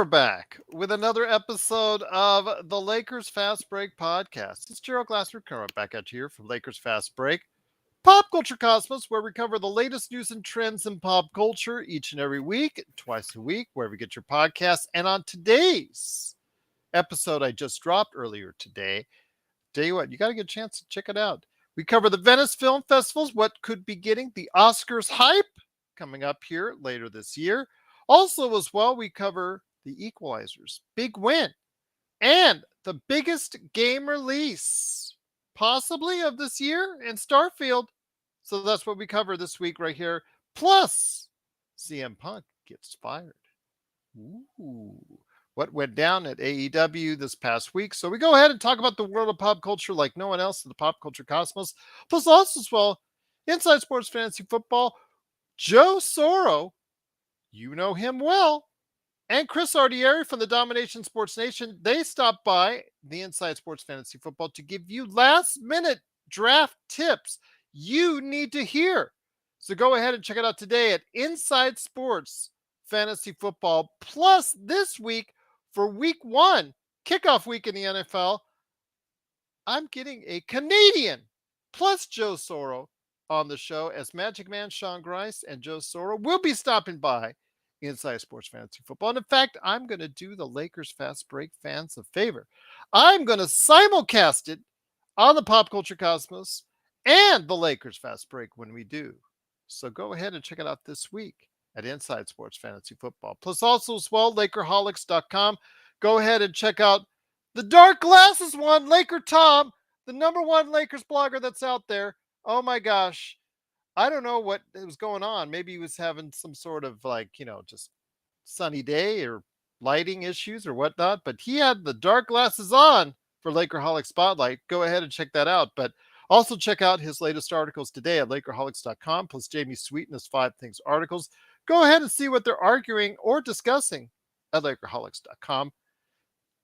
we're back with another episode of the Lakers Fast Break podcast. It's Gerald Glassford coming back at you here from Lakers Fast Break, Pop Culture Cosmos, where we cover the latest news and trends in pop culture each and every week, twice a week, wherever you get your podcasts. And on today's episode I just dropped earlier today, tell you what, you got to get a chance to check it out. We cover the Venice Film Festivals, what could be getting the Oscars hype coming up here later this year. Also, as well, we cover the Equalizers, big win, and the biggest game release possibly of this year in Starfield. So that's what we cover this week right here. Plus, CM Punk gets fired. Ooh. What went down at AEW this past week. So we go ahead and talk about the world of pop culture like no one else in the pop culture cosmos. Plus, also as well, Inside Sports Fantasy Football, Joe Soro, you know him well, and Chris Ardieri from the Domination Sports Nation, they stopped by the Inside Sports Fantasy Football to give you last-minute draft tips you need to hear. So go ahead and check it out today at Inside Sports Fantasy Football. Plus, this week, for week one, kickoff week in the NFL, I'm getting a Canadian plus Joe Soro on the show, as Magic Man Sean Grice and Joe Soro will be stopping by Inside Sports Fantasy Football. And in fact, I'm going to do the Lakers Fast Break fans a favor. I'm going to simulcast it on the Pop Culture Cosmos and the Lakers Fast Break when we do. So go ahead and check it out this week at Inside Sports Fantasy Football. Plus also as well, Lakerholics.com. Go ahead and check out the Dark Glasses one, Laker Tom, the number one Lakers blogger that's out there. Oh my gosh. I don't know what was going on. Maybe he was having some sort of just sunny day or lighting issues or whatnot, but he had the dark glasses on for Lakerholic Spotlight. Go ahead and check that out. But also check out his latest articles today at Lakerholics.com, plus Jamie Sweeten's 5 Things articles. Go ahead and see what they're arguing or discussing at Lakerholics.com.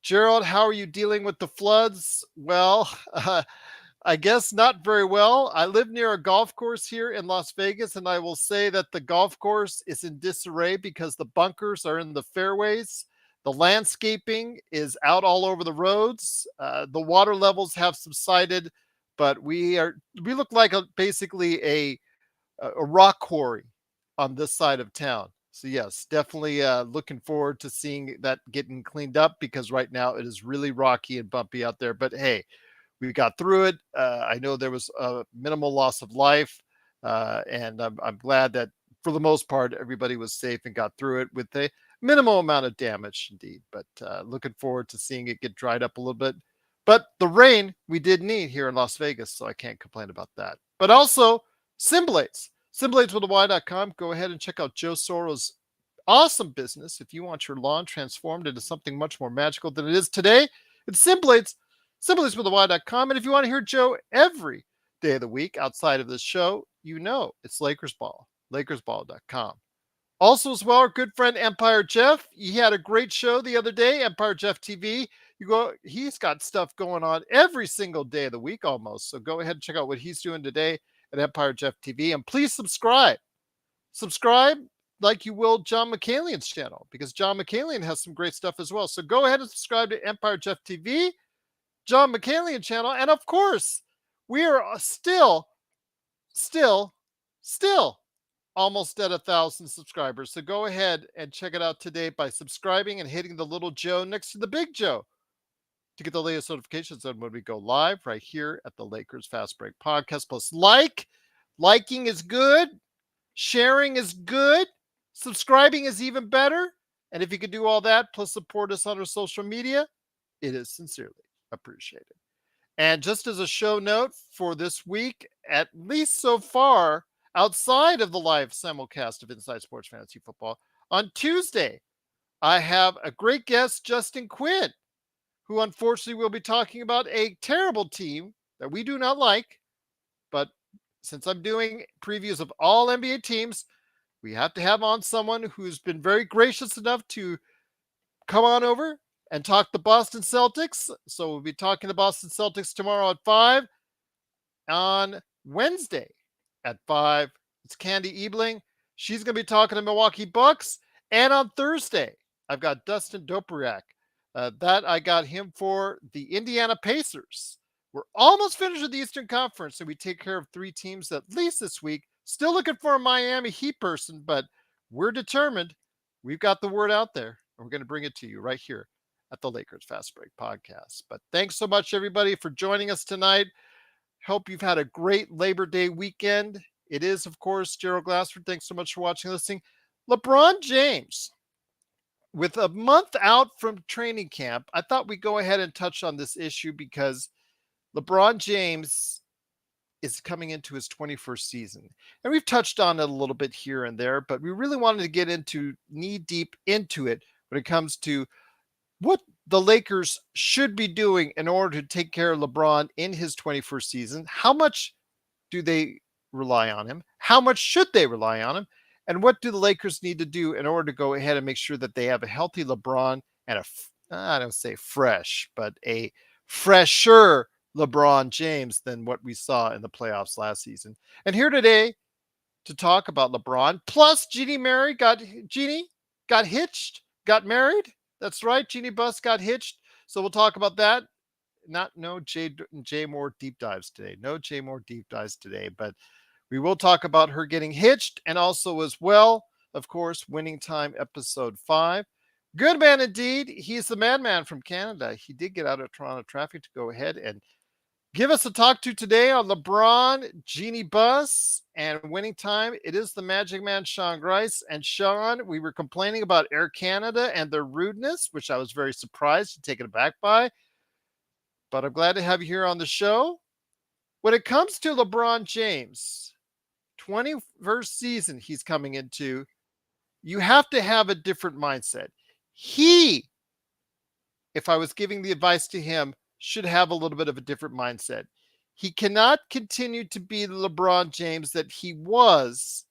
Gerald, how are you dealing with the floods? Well, I guess not very well. I live near a golf course here in Las Vegas, and I will say that the golf course is in disarray because the bunkers are in the fairways. The landscaping is out all over the roads. The water levels have subsided, but we look like basically a rock quarry on this side of town. So yes, definitely looking forward to seeing that getting cleaned up, because right now it is really rocky and bumpy out there. But hey, we got through it. I know there was a minimal loss of life, and I'm glad that for the most part everybody was safe and got through it with a minimal amount of damage indeed. But looking forward to seeing it get dried up a little bit. But the rain we did need here in Las Vegas, so I can't complain about that. But also, Simblades. SimbladesWithAY.com. Go ahead and check out Joe Soro's awesome business. If you want your lawn transformed into something much more magical than it is today, it's Simblades. SimbladesWithAY.com. And if you want to hear Joe every day of the week outside of this show, you know it's Lakers Ball. LakersBall.com. Also, as well, our good friend Empire Jeff. He had a great show the other day, Empire Jeff TV. He's got stuff going on every single day of the week almost. So go ahead and check out what he's doing today at Empire Jeff TV. And please subscribe. Subscribe like you will John McCalian's channel, because John McCalian has some great stuff as well. So go ahead and subscribe to Empire Jeff TV, John McCalian channel. And of course, we are still almost at 1,000 subscribers. So go ahead and check it out today by subscribing and hitting the little Joe next to the big Joe to get the latest notifications on when we go live right here at the Lakers Fast Break podcast. Plus liking is good. Sharing is good. Subscribing is even better. And if you could do all that, plus support us on our social media, it is sincerely appreciated. And just as a show note for this week, at least so far, outside of the live simulcast of Inside Sports Fantasy Football, on Tuesday, I have a great guest, Justin Quinn, who unfortunately will be talking about a terrible team that we do not like. But since I'm doing previews of all NBA teams, we have to have on someone who's been very gracious enough to come on over and talk the Boston Celtics. So we'll be talking the Boston Celtics tomorrow at 5. On Wednesday at 5, it's Candy Ebling. She's going to be talking to Milwaukee Bucks. And on Thursday I've got Dustin Dopirak. That I got him for the Indiana Pacers. We're almost finished with the Eastern Conference, so we take care of three teams at least this week. Still looking for a Miami Heat person, but we're determined. We've got the word out there, and we're going to bring it to you right here at the Lakers Fast Break Podcast. But thanks so much, everybody, for joining us tonight. Hope you've had a great Labor Day weekend. It is, of course, Gerald Glassford. Thanks so much for watching and listening. LeBron James, with a month out from training camp, I thought we'd go ahead and touch on this issue because LeBron James is coming into his 21st season. And we've touched on it a little bit here and there, but we really wanted to get into knee deep into it when it comes to what the Lakers should be doing in order to take care of LeBron in his 21st season. How much do they rely on him? How much should they rely on him? And what do the Lakers need to do in order to go ahead and make sure that they have a healthy LeBron and I don't say fresh, but a fresher LeBron James than what we saw in the playoffs last season? And here today to talk about LeBron, plus Jeanie got hitched, got married. That's right, Jeanie Buss got hitched. So we'll talk about that. No Jay Mohr deep dives today. No Jay Mohr deep dives today, but we will talk about her getting hitched and also as well, of course, Winning Time episode 5. Good man indeed. He's the madman from Canada. He did get out of Toronto traffic to go ahead and give us a talk to today on LeBron, Jeanie Buss, and Winning Time. It is the Magic Man, Sean Grice. And Sean, we were complaining about Air Canada and their rudeness, which I was very surprised and taken aback by. But I'm glad to have you here on the show. When it comes to LeBron James, 21st season he's coming into, you have to have a different mindset. He, if I was giving the advice to him, should have a little bit of a different mindset. He cannot continue to be the LeBron James that he was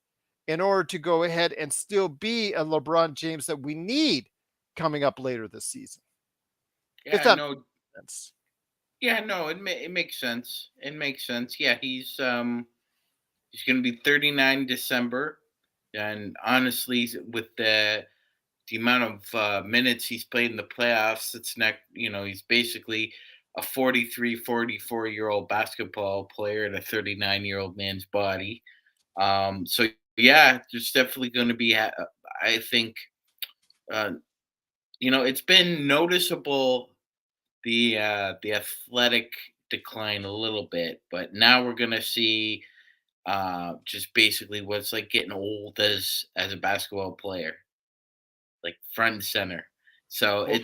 in order to go ahead and still be a LeBron James that we need coming up later this season. If Yeah, that no, makes sense. yeah, no, it makes sense. It makes sense. Yeah, he's going to be 39 December, and honestly, with the amount of minutes he's played in the playoffs, it's not, he's basically a 43, 44-year-old basketball player in a 39-year-old man's body. So yeah, there's definitely going to be, I think, uh, it's been noticeable the athletic decline a little bit, but now we're gonna see just basically what it's like getting old as a basketball player, like front and center. So Well,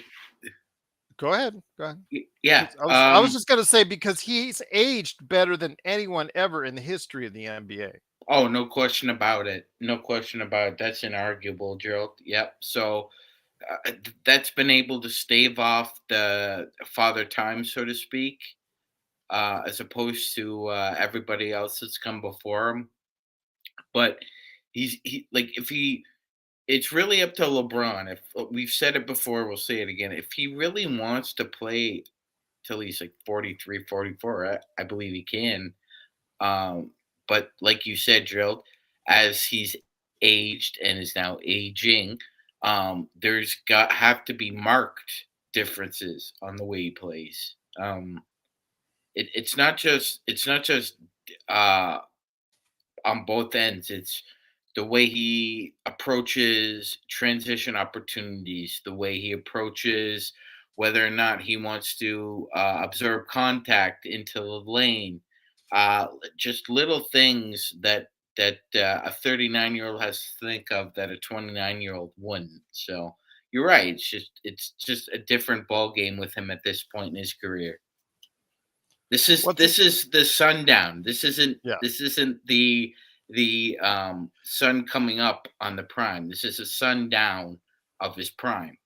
go ahead. Go ahead. yeah. 'Cause I was just gonna say because he's aged better than anyone ever in the history of the NBA. Oh, no question about it. No question about it. That's inarguable, Gerald. Yep. So that's been able to stave off the father time, so to speak, as opposed to everybody else that's come before him. But he like if he it's really up to LeBron. If we've said it before, we'll say it again. If he really wants to play till he's like 43, 44, I believe he can. Um, but like you said, Drilled, as he's aged and is now aging, there's got have to be marked differences on the way he plays. It's not just uh, on both ends. It's the way he approaches transition opportunities, the way he approaches whether or not he wants to absorb contact into the lane. Just little things that a 39-year-old has to think of that a 29-year-old wouldn't. So you're right. It's just a different ball game with him at this point in his career. This is Once it, this is the sundown. yeah, This isn't the sun coming up on the prime. This is a sundown of his prime.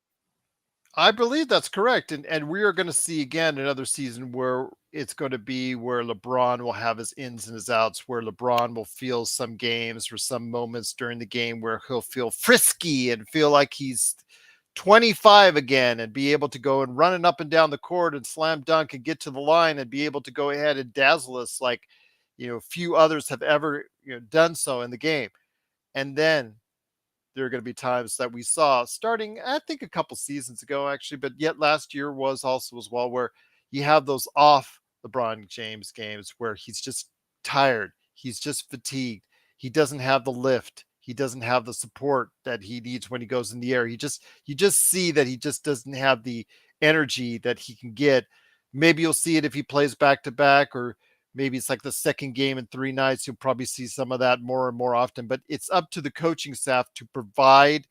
I believe that's correct, and we are going to see again another season where it's going to be where LeBron will have his ins and his outs, where LeBron will feel some games or some moments during the game where he'll feel frisky and feel like he's 25 again and be able to go and running up and down the court and slam dunk and get to the line and be able to go ahead and dazzle us like few others have ever done so in the game. And then there are going to be times that we saw starting, I think, a couple seasons ago, actually, but yet last year was also as well, where you have those off LeBron James games where he's just tired, he's just fatigued, he doesn't have the lift, he doesn't have the support that he needs when he goes in the air. You just see that he just doesn't have the energy that he can get. Maybe you'll see it if he plays back to back, or maybe it's like the second game in 3 nights. You'll probably see some of that more and more often, but it's up to the coaching staff to provide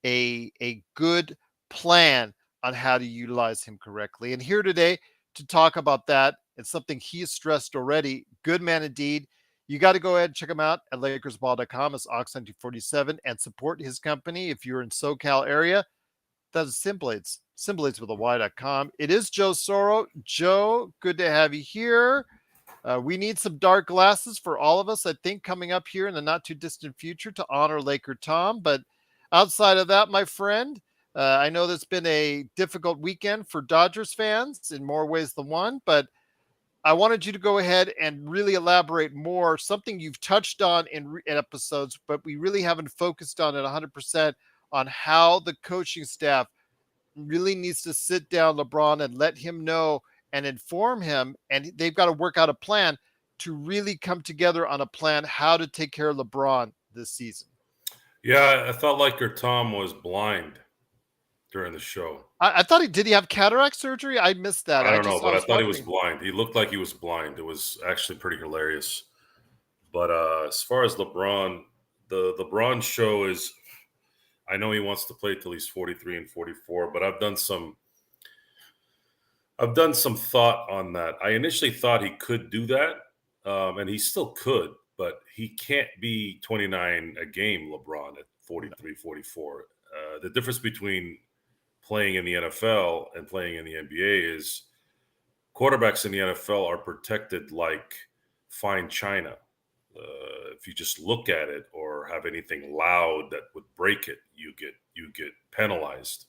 a good plan on how to utilize him correctly. And here today to talk about that, and something he's stressed already, good man indeed. You got to go ahead and check him out at LakersBall.com. It's Ox1947, and support his company if you're in SoCal area. That's Simblades. Simblades with a Y.com. It is Joe Soro. Joe, good to have you here. We need some dark glasses for all of us, I think, coming up here in the not too distant future to honor Laker Tom. But outside of that, my friend, I know there's been a difficult weekend for Dodgers fans in more ways than one, but I wanted you to go ahead and really elaborate more, something you've touched on in episodes, but we really haven't focused on it 100%, on how the coaching staff really needs to sit down LeBron and let him know and inform him, and they've got to work out a plan to really come together on a plan how to take care of LeBron this season. Yeah, I felt like your Tom was blind during the show. I thought did he have cataract surgery? I missed that. I don't know, but I thought he was wondering. blind. He looked like he was blind. It was actually pretty hilarious. But as far as LeBron, the LeBron show is, I know he wants to play till he's 43 and 44, but I've done some thought on that. I initially thought he could do that, and he still could, but he can't be 29 a game, LeBron, at 43, 44. The difference between playing in the NFL and playing in the NBA is quarterbacks in the NFL are protected like fine china. If you just look at it or have anything loud that would break it, you get penalized.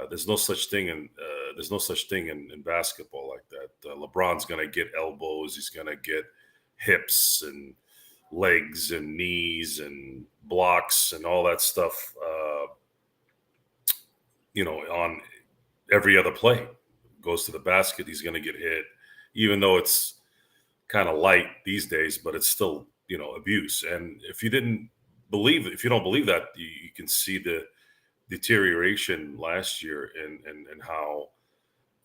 There's no such thing in basketball like that. LeBron's gonna get elbows. He's gonna get hips and legs and knees and blocks and all that stuff. On every other play, goes to the basket, he's gonna get hit, even though it's kind of light these days, but it's still abuse. And if you don't believe that, you can see the deterioration last year and how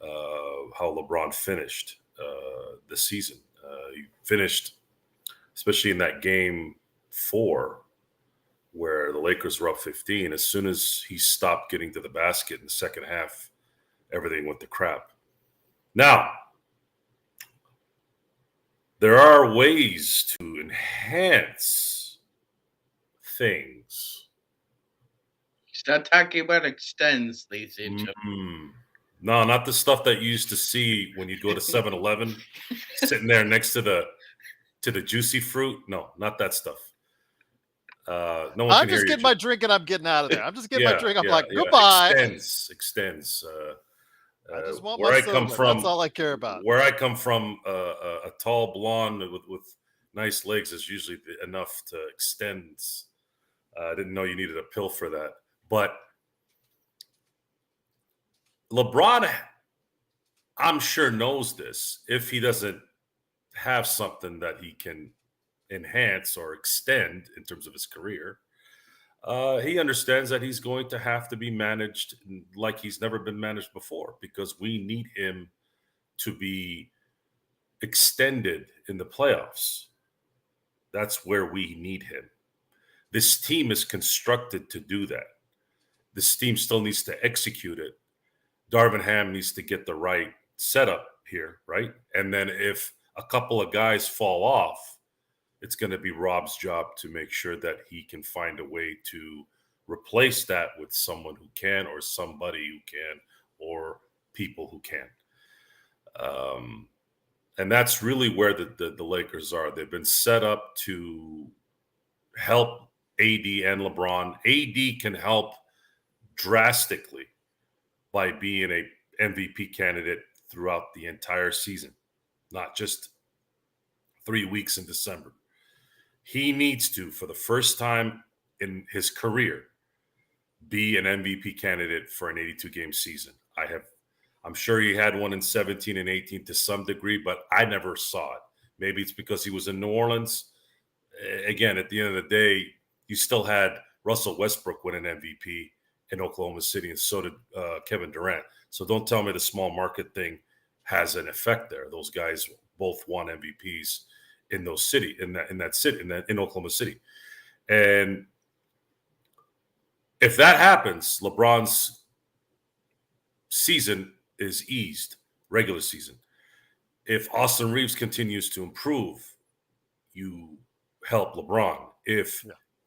LeBron finished the season. He finished, especially in that game 4, where the Lakers were up 15. As soon as he stopped getting to the basket in the second half, everything went to crap. Now, there are ways to enhance things. He's not talking about extends, ladies and gentlemen. No, not the stuff that you used to see when you go to 7-Eleven, sitting there next to the juicy fruit. No, not that stuff. No one I'm can just hear getting you. my drink and I'm getting out of there. I'm just getting my drink. I'm like, goodbye. Extends. I just want where my I come soda. from, That's all I care about. Where I come from, a tall blonde with nice legs is usually enough to extend. I didn't know you needed a pill for that. But LeBron, I'm sure, knows this. If he doesn't have something that he can enhance or extend in terms of his career, he understands that he's going to have to be managed like he's never been managed before, because we need him to be extended in the playoffs. That's where we need him. This team is constructed to do that. This team still needs to execute it. Darvin Ham needs to get the right setup here, right? And then if a couple of guys fall off, it's going to be Rob's job to make sure that he can find a way to replace that with someone who can, or somebody who can, or people who can. And that's really where the Lakers are. They've been set up to help AD and LeBron. AD can help drastically by being a MVP candidate throughout the entire season, not just 3 weeks in December. He needs to, for the first time in his career be an MVP candidate for an 82 game season. I'm sure he had one in 17 and 18 to some degree, but I never saw it. Maybe it's because he was in New Orleans. Again, at the end of the day, you still had Russell Westbrook win an MVP in Oklahoma City, and so did Kevin Durant. So don't tell me the small market thing has an effect there. Those guys both won MVPs in those city, in Oklahoma City. And if that happens, LeBron's season is eased, regular season. If Austin Reeves continues to improve, you help LeBron. If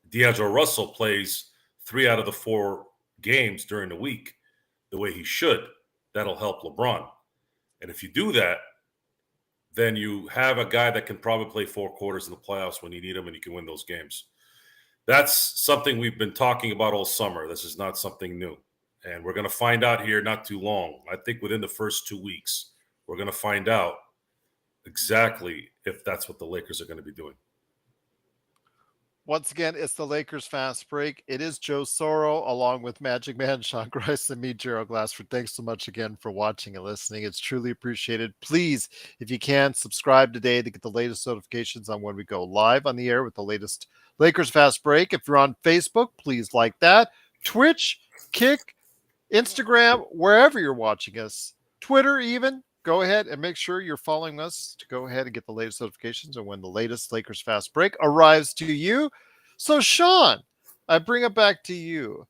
D'Angelo Russell plays 3 out of the 4 games during the week the way he should, that'll help LeBron. And if you do that, then you have a guy that can probably play 4 quarters in the playoffs when you need him, and you can win those games. That's something we've been talking about all summer. This is not something new. And we're going to find out here not too long. I think within the first 2 weeks, we're going to find out exactly if that's what the Lakers are going to be doing. Once again, it's the Lakers Fast Break. It is Joe Soro along with Magic Man, Sean Grice, and me, Gerald Glassford. Thanks so much again for watching and listening. It's truly appreciated. Please, if you can, subscribe today to get the latest notifications on when we go live on the air with the latest Lakers Fast Break. If you're on Facebook, please like that. Twitch, Kick, Instagram, wherever you're watching us, Twitter even, go ahead and make sure you're following us to go ahead and get the latest notifications and when the latest Lakers Fast Break arrives to you. So, Sean, I bring it back to you.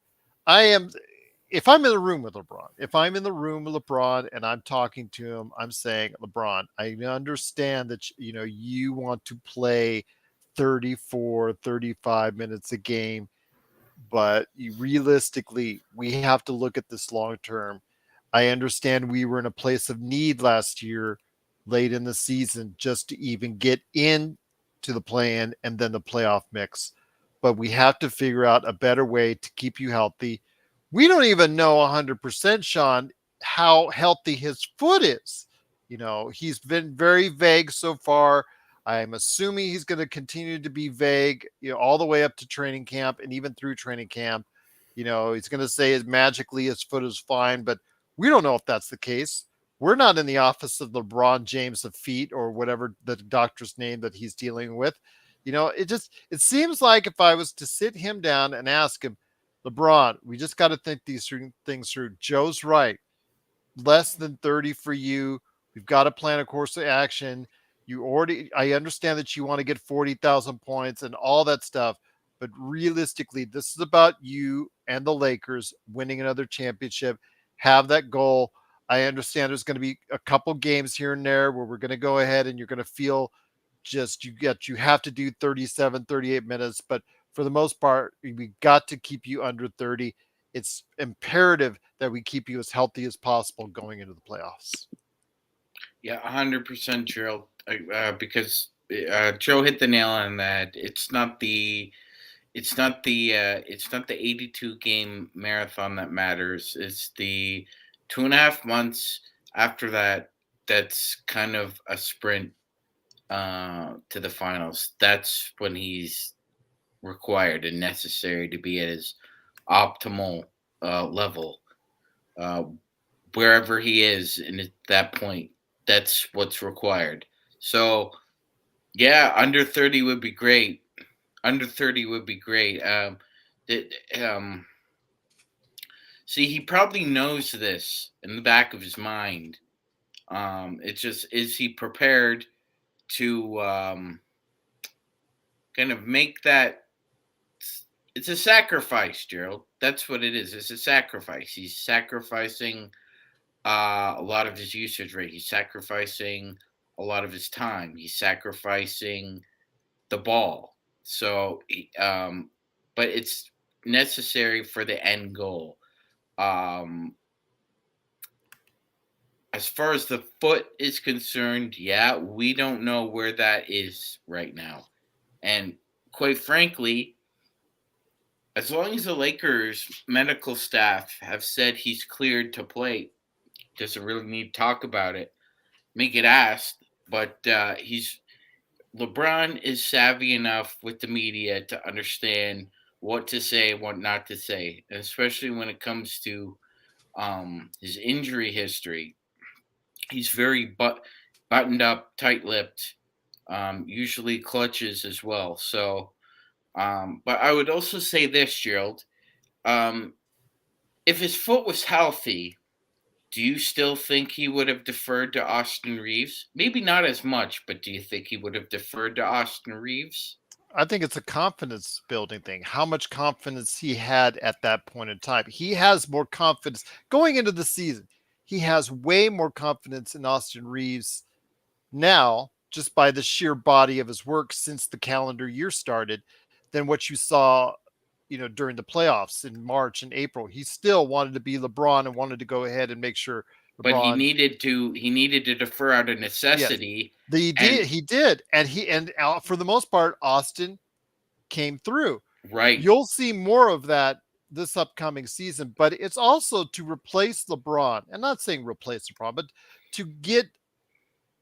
If I'm in the room with LeBron, and I'm talking to him, I'm saying, LeBron, I understand that, you want to play 34, 35 minutes a game, but realistically, we have to look at this long term. I understand we were in a place of need last year, late in the season, just to even get into the play-in and then the playoff mix. But we have to figure out a better way to keep you healthy. We don't even know 100%, Sean, how healthy his foot is. He's been very vague so far. I'm assuming he's going to continue to be vague, all the way up to training camp and even through training camp. He's going to say magically his foot is fine, but we don't know if that's the case. We're not in the office of LeBron James of feet or whatever the doctor's name that he's dealing with. It seems like if I was to sit him down and ask him, LeBron, we just got to think these things through. Joe's right. Less than 30 for you. We've got to plan a course of action. I understand that you want to get 40,000 points and all that stuff, but realistically, this is about you and the Lakers winning another championship. Have that goal. I understand there's going to be a couple games here and there where we're going to go ahead and you're going to feel you have to do 37, 38 minutes, but for the most part, we got to keep you under 30. It's imperative that we keep you as healthy as possible going into the playoffs. Yeah, 100%, Gerald. Because Joe hit the nail on that. It's not the 82 game marathon that matters. It's the 2.5 months after that. That's kind of a sprint to the finals. That's when he's required and necessary to be at his optimal level, wherever he is. And at that point, that's what's required. So, yeah, under 30 would be great. Under 30 would be great. See, he probably knows this in the back of his mind. It's just, is he prepared to kind of make that? It's a sacrifice, Gerald. That's what it is. It's a sacrifice. He's sacrificing a lot of his usage rate. He's sacrificing a lot of his time. He's sacrificing the ball. So, but it's necessary for the end goal. As far as the foot is concerned, yeah, we don't know where that is right now. And quite frankly, as long as the Lakers medical staff have said he's cleared to play, doesn't really need to talk about it, make it asked, but LeBron is savvy enough with the media to understand what to say, what not to say, especially when it comes to his injury history. He's very buttoned up, tight-lipped, usually clutches as well. So, but I would also say this, Gerald. Um, if his foot was healthy, do you still think he would have deferred to Austin Reeves? Maybe not as much, but do you think he would have deferred to Austin Reeves? I think it's a confidence building thing. How much confidence he had at that point in time. He has more confidence going into the season. He has way more confidence in Austin Reeves now, just by the sheer body of his work since the calendar year started, than what you saw, during the playoffs in March and April. He still wanted to be LeBron and wanted to go ahead and make sure But LeBron. he needed to defer out of Yes, necessity. he did. And He did, and for the most part, Austin came through. right, You'll see more of that this upcoming season, but it's also to replace LeBron. I'm not saying replace LeBron, but to get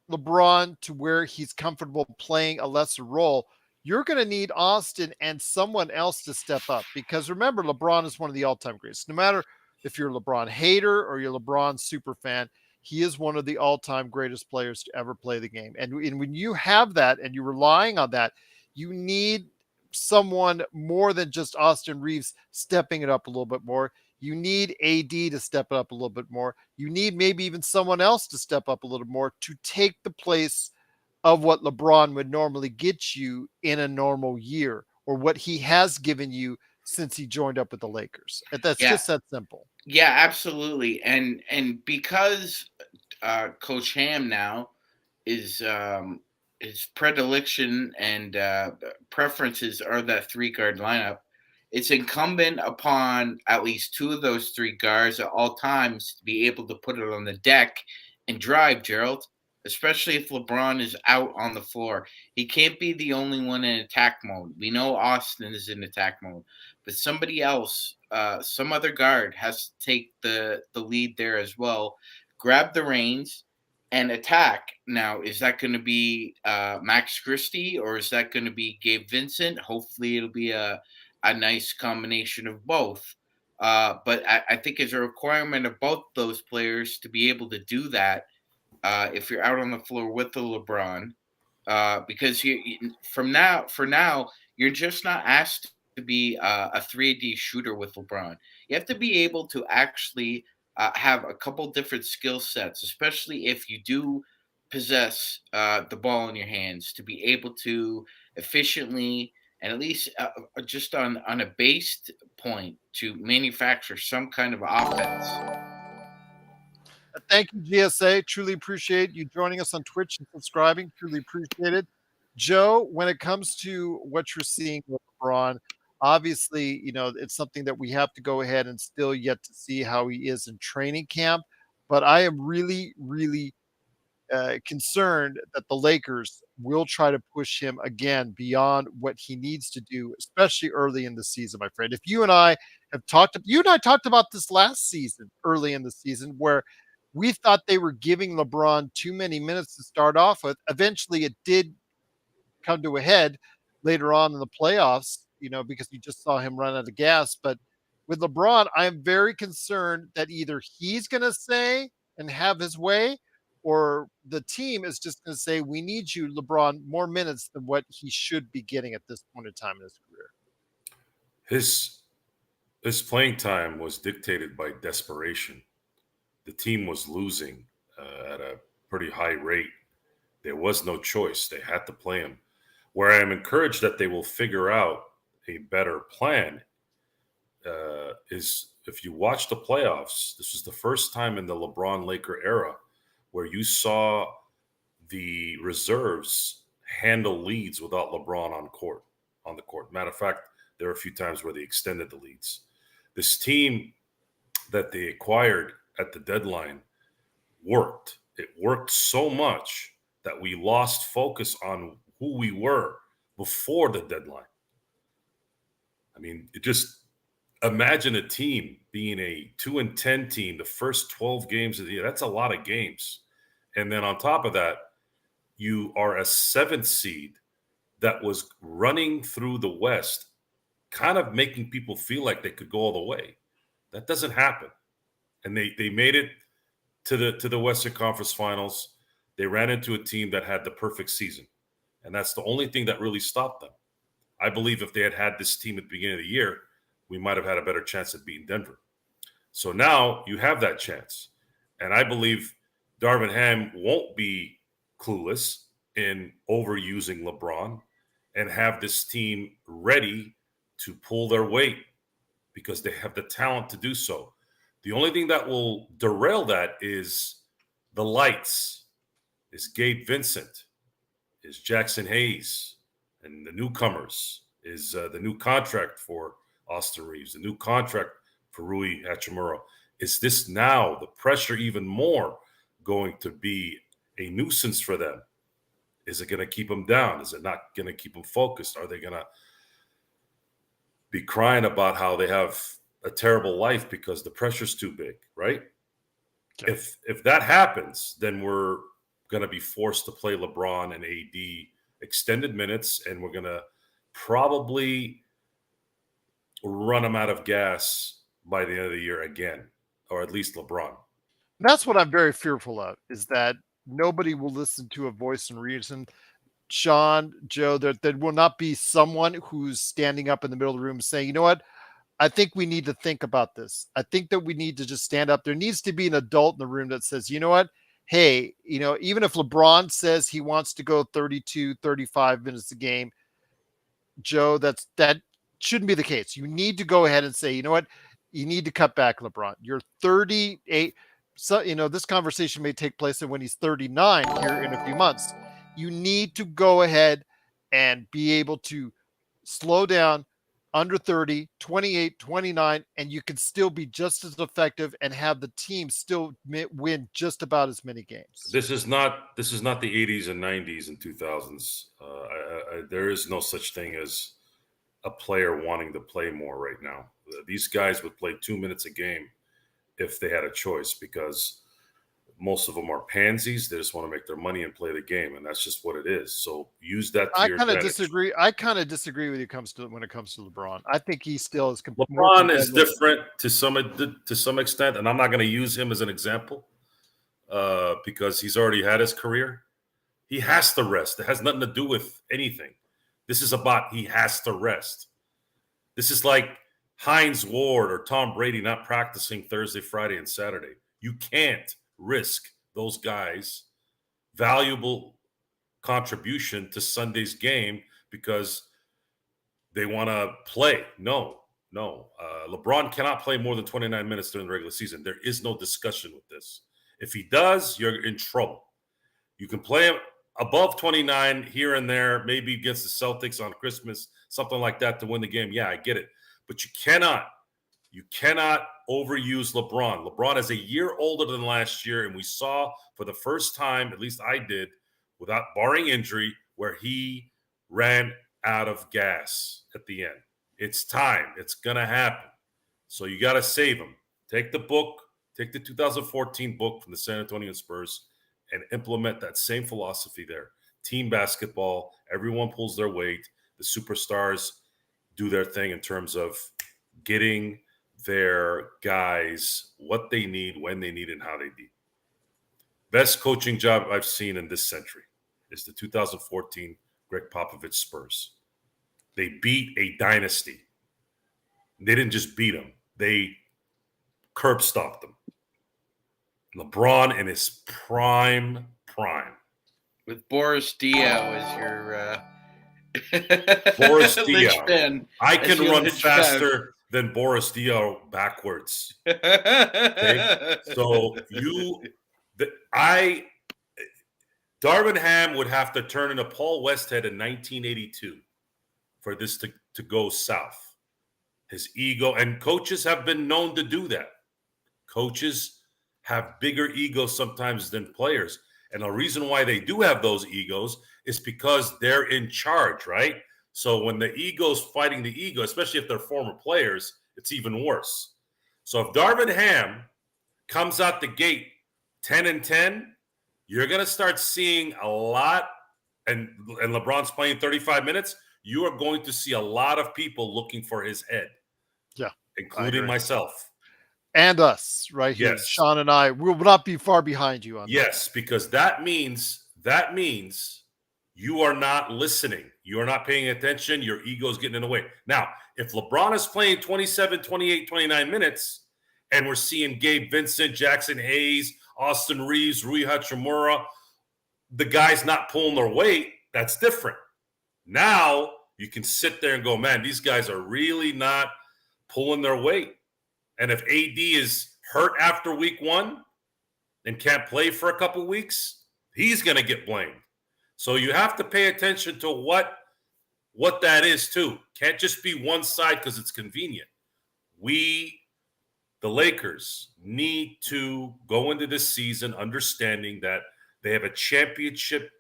LeBron to where he's comfortable playing a lesser role. You're going to need Austin and someone else to step up because remember, LeBron is one of the all-time greats. No matter if you're a LeBron hater or you're a LeBron super fan, he is one of the all-time greatest players to ever play the game. And when you have that and you're relying on that, you need someone more than just Austin Reeves stepping it up a little bit more. You need AD to step it up a little bit more. You need maybe even someone else to step up a little more to take the place of what LeBron would normally get you in a normal year or what he has given you since he joined up with the Lakers. That's yeah, just that simple. yeah, absolutely. And because Coach Ham now is his predilection and preferences are that three guard lineup. It's incumbent upon at least two of those three guards at all times to be able to put it on the deck and drive, Gerald, especially if LeBron is out on the floor. He can't be the only one in attack mode. We know Austin is in attack mode, but somebody else, some other guard has to take the lead there as well. Grab the reins and attack. Now, is that going to be Max Christie or is that going to be Gabe Vincent? Hopefully, it'll be a nice combination of both. But I think it's a requirement of both those players to be able to do that if you're out on the floor with the LeBron, because for now, you're just not asked to be a 3D shooter with LeBron. You have to be able to actually have a couple different skill sets, especially if you do possess the ball in your hands, to be able to efficiently and at least just on a based point to manufacture some kind of offense. Thank you, GSA. Truly appreciate you joining us on Twitch and subscribing. Truly appreciate it. Joe, when it comes to what you're seeing with LeBron, obviously, it's something that we have to go ahead and still yet to see how he is in training camp. But I am really, really concerned that the Lakers will try to push him again beyond what he needs to do, especially early in the season, my friend. If you and I talked about this last season, early in the season, where we thought they were giving LeBron too many minutes to start off with. Eventually, it did come to a head later on in the playoffs, because you just saw him run out of gas. But with LeBron, I'm very concerned that either he's going to say and have his way, or the team is just going to say, we need you, LeBron, more minutes than what he should be getting at this point in time in his career. His playing time was dictated by desperation. The team was losing at a pretty high rate. There was no choice. They had to play him. Where I am encouraged that they will figure out a better plan is if you watch the playoffs, this is the first time in the LeBron Laker era where you saw the reserves handle leads without LeBron on the court. Matter of fact, there are a few times where they extended the leads. This team that they acquired at the deadline worked. It worked so much that we lost focus on who we were before the deadline. I mean, imagine a team being a 2-10 team the first 12 games of the year. That's a lot of games. And then on top of that, you are a 7th seed that was running through the West kind of making people feel like they could go all the way. That doesn't happen. And they made it to the Western Conference Finals. They ran into a team that had the perfect season. And that's the only thing that really stopped them. I believe if they had this team at the beginning of the year, we might have had a better chance at beating Denver. So now you have that chance. And I believe Darvin Ham won't be clueless in overusing LeBron and have this team ready to pull their weight because they have the talent to do so. The only thing that will derail that is the lights, is Gabe Vincent, is Jackson Hayes, and the newcomers, is the new contract for Austin Reeves, the new contract for Rui Hachimura. Is this now the pressure even more going to be a nuisance for them? Is it going to keep them down? Is it not going to keep them focused? Are they going to be crying about how they have a terrible life because the pressure's too big, right? Yeah. If that happens, then we're going to be forced to play LeBron and AD extended minutes, and we're going to probably run them out of gas by the end of the year again, or at least LeBron. That's what I'm very fearful of, is that nobody will listen to a voice and reason. Sean, Joe, there will not be someone who's standing up in the middle of the room saying, you know what, I think we need to think about this. I think that we need to just stand up. There needs to be an adult in the room that says, you know what, hey, even if LeBron says he wants to go 32, 35 minutes a game, Joe, that shouldn't be the case. You need to go ahead and say, you know what, you need to cut back, LeBron. You're 38. So, this conversation may take place when he's 39 here in a few months. You need to go ahead and be able to slow down under 30, 28, 29, and you can still be just as effective and have the team still win just about as many games. This is not the 80s and 90s and 2000s. There is no such thing as a player wanting to play more right now. These guys would play 2 minutes a game if they had a choice, because most of them are pansies. They just want to make their money and play the game, and that's just what it is. So use that to your advantage. I kind of disagree with you when it comes to LeBron. I think he still is. LeBron is different to some extent, and I'm not going to use him as an example because he's already had his career. He has to rest. It has nothing to do with anything. This is about he has to rest. This is like Hines Ward or Tom Brady not practicing Thursday, Friday, and Saturday. You can't risk those guys' valuable contribution to Sunday's game because they want to play. No. LeBron cannot play more than 29 minutes during the regular season. There is no discussion with this. If he does, you're in trouble. You can play him above 29 here and there, maybe against the Celtics on Christmas, something like that to win the game. Yeah, I get it. But you cannot overuse LeBron. LeBron is a year older than last year, and we saw for the first time, at least I did, without barring injury, where he ran out of gas at the end. It's time. It's going to happen. So you got to save him. Take the 2014 book from the San Antonio Spurs and implement that same philosophy there. Team basketball, everyone pulls their weight. The superstars do their thing in terms of getting their guys what they need, when they need, and how they need. Best coaching job I've seen in this century is the 2014 Greg Popovich Spurs. They beat a dynasty. They didn't just beat them. They curb stomped them. LeBron in his prime. With Boris Diaw as your Boris Diaw. linchpin, I can run faster than Boris Diaw backwards. Okay? So Darvin Ham would have to turn into Paul Westhead in 1982 for this to go south. His ego, and coaches have been known to do that. Coaches have bigger egos sometimes than players. And the reason why they do have those egos is because they're in charge, right? So when the ego's fighting the ego, especially if they're former players, it's even worse. So if Darvin Ham comes out the gate 10-10, you're going to start seeing a lot, and LeBron's playing 35 minutes, you are going to see a lot of people looking for his head. Yeah, including myself. And us right here. Yes. Sean and I will not be far behind you on that. Yes, because that means you are not listening. You are not paying attention. Your ego is getting in the way. Now, if LeBron is playing 27, 28, 29 minutes, and we're seeing Gabe Vincent, Jackson Hayes, Austin Reeves, Rui Hachimura, the guys not pulling their weight, that's different. Now you can sit there and go, man, these guys are really not pulling their weight. And if AD is hurt after week 1 and can't play for a couple weeks, he's going to get blamed. So you have to pay attention to what that is too. Can't just be one side because it's convenient. We, the Lakers, need to go into this season understanding that they have a championship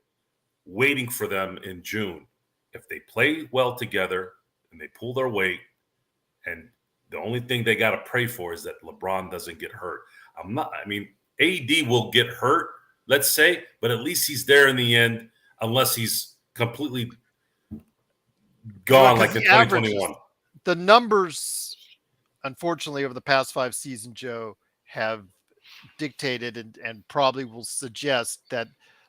waiting for them in June. If they play well together and they pull their weight, and the only thing they got to pray for is that LeBron doesn't get hurt. AD will get hurt, let's say, but at least he's there in the end, unless he's completely gone like in 2021. The numbers, unfortunately, over the past 5 seasons, Joe, have dictated and probably will suggest that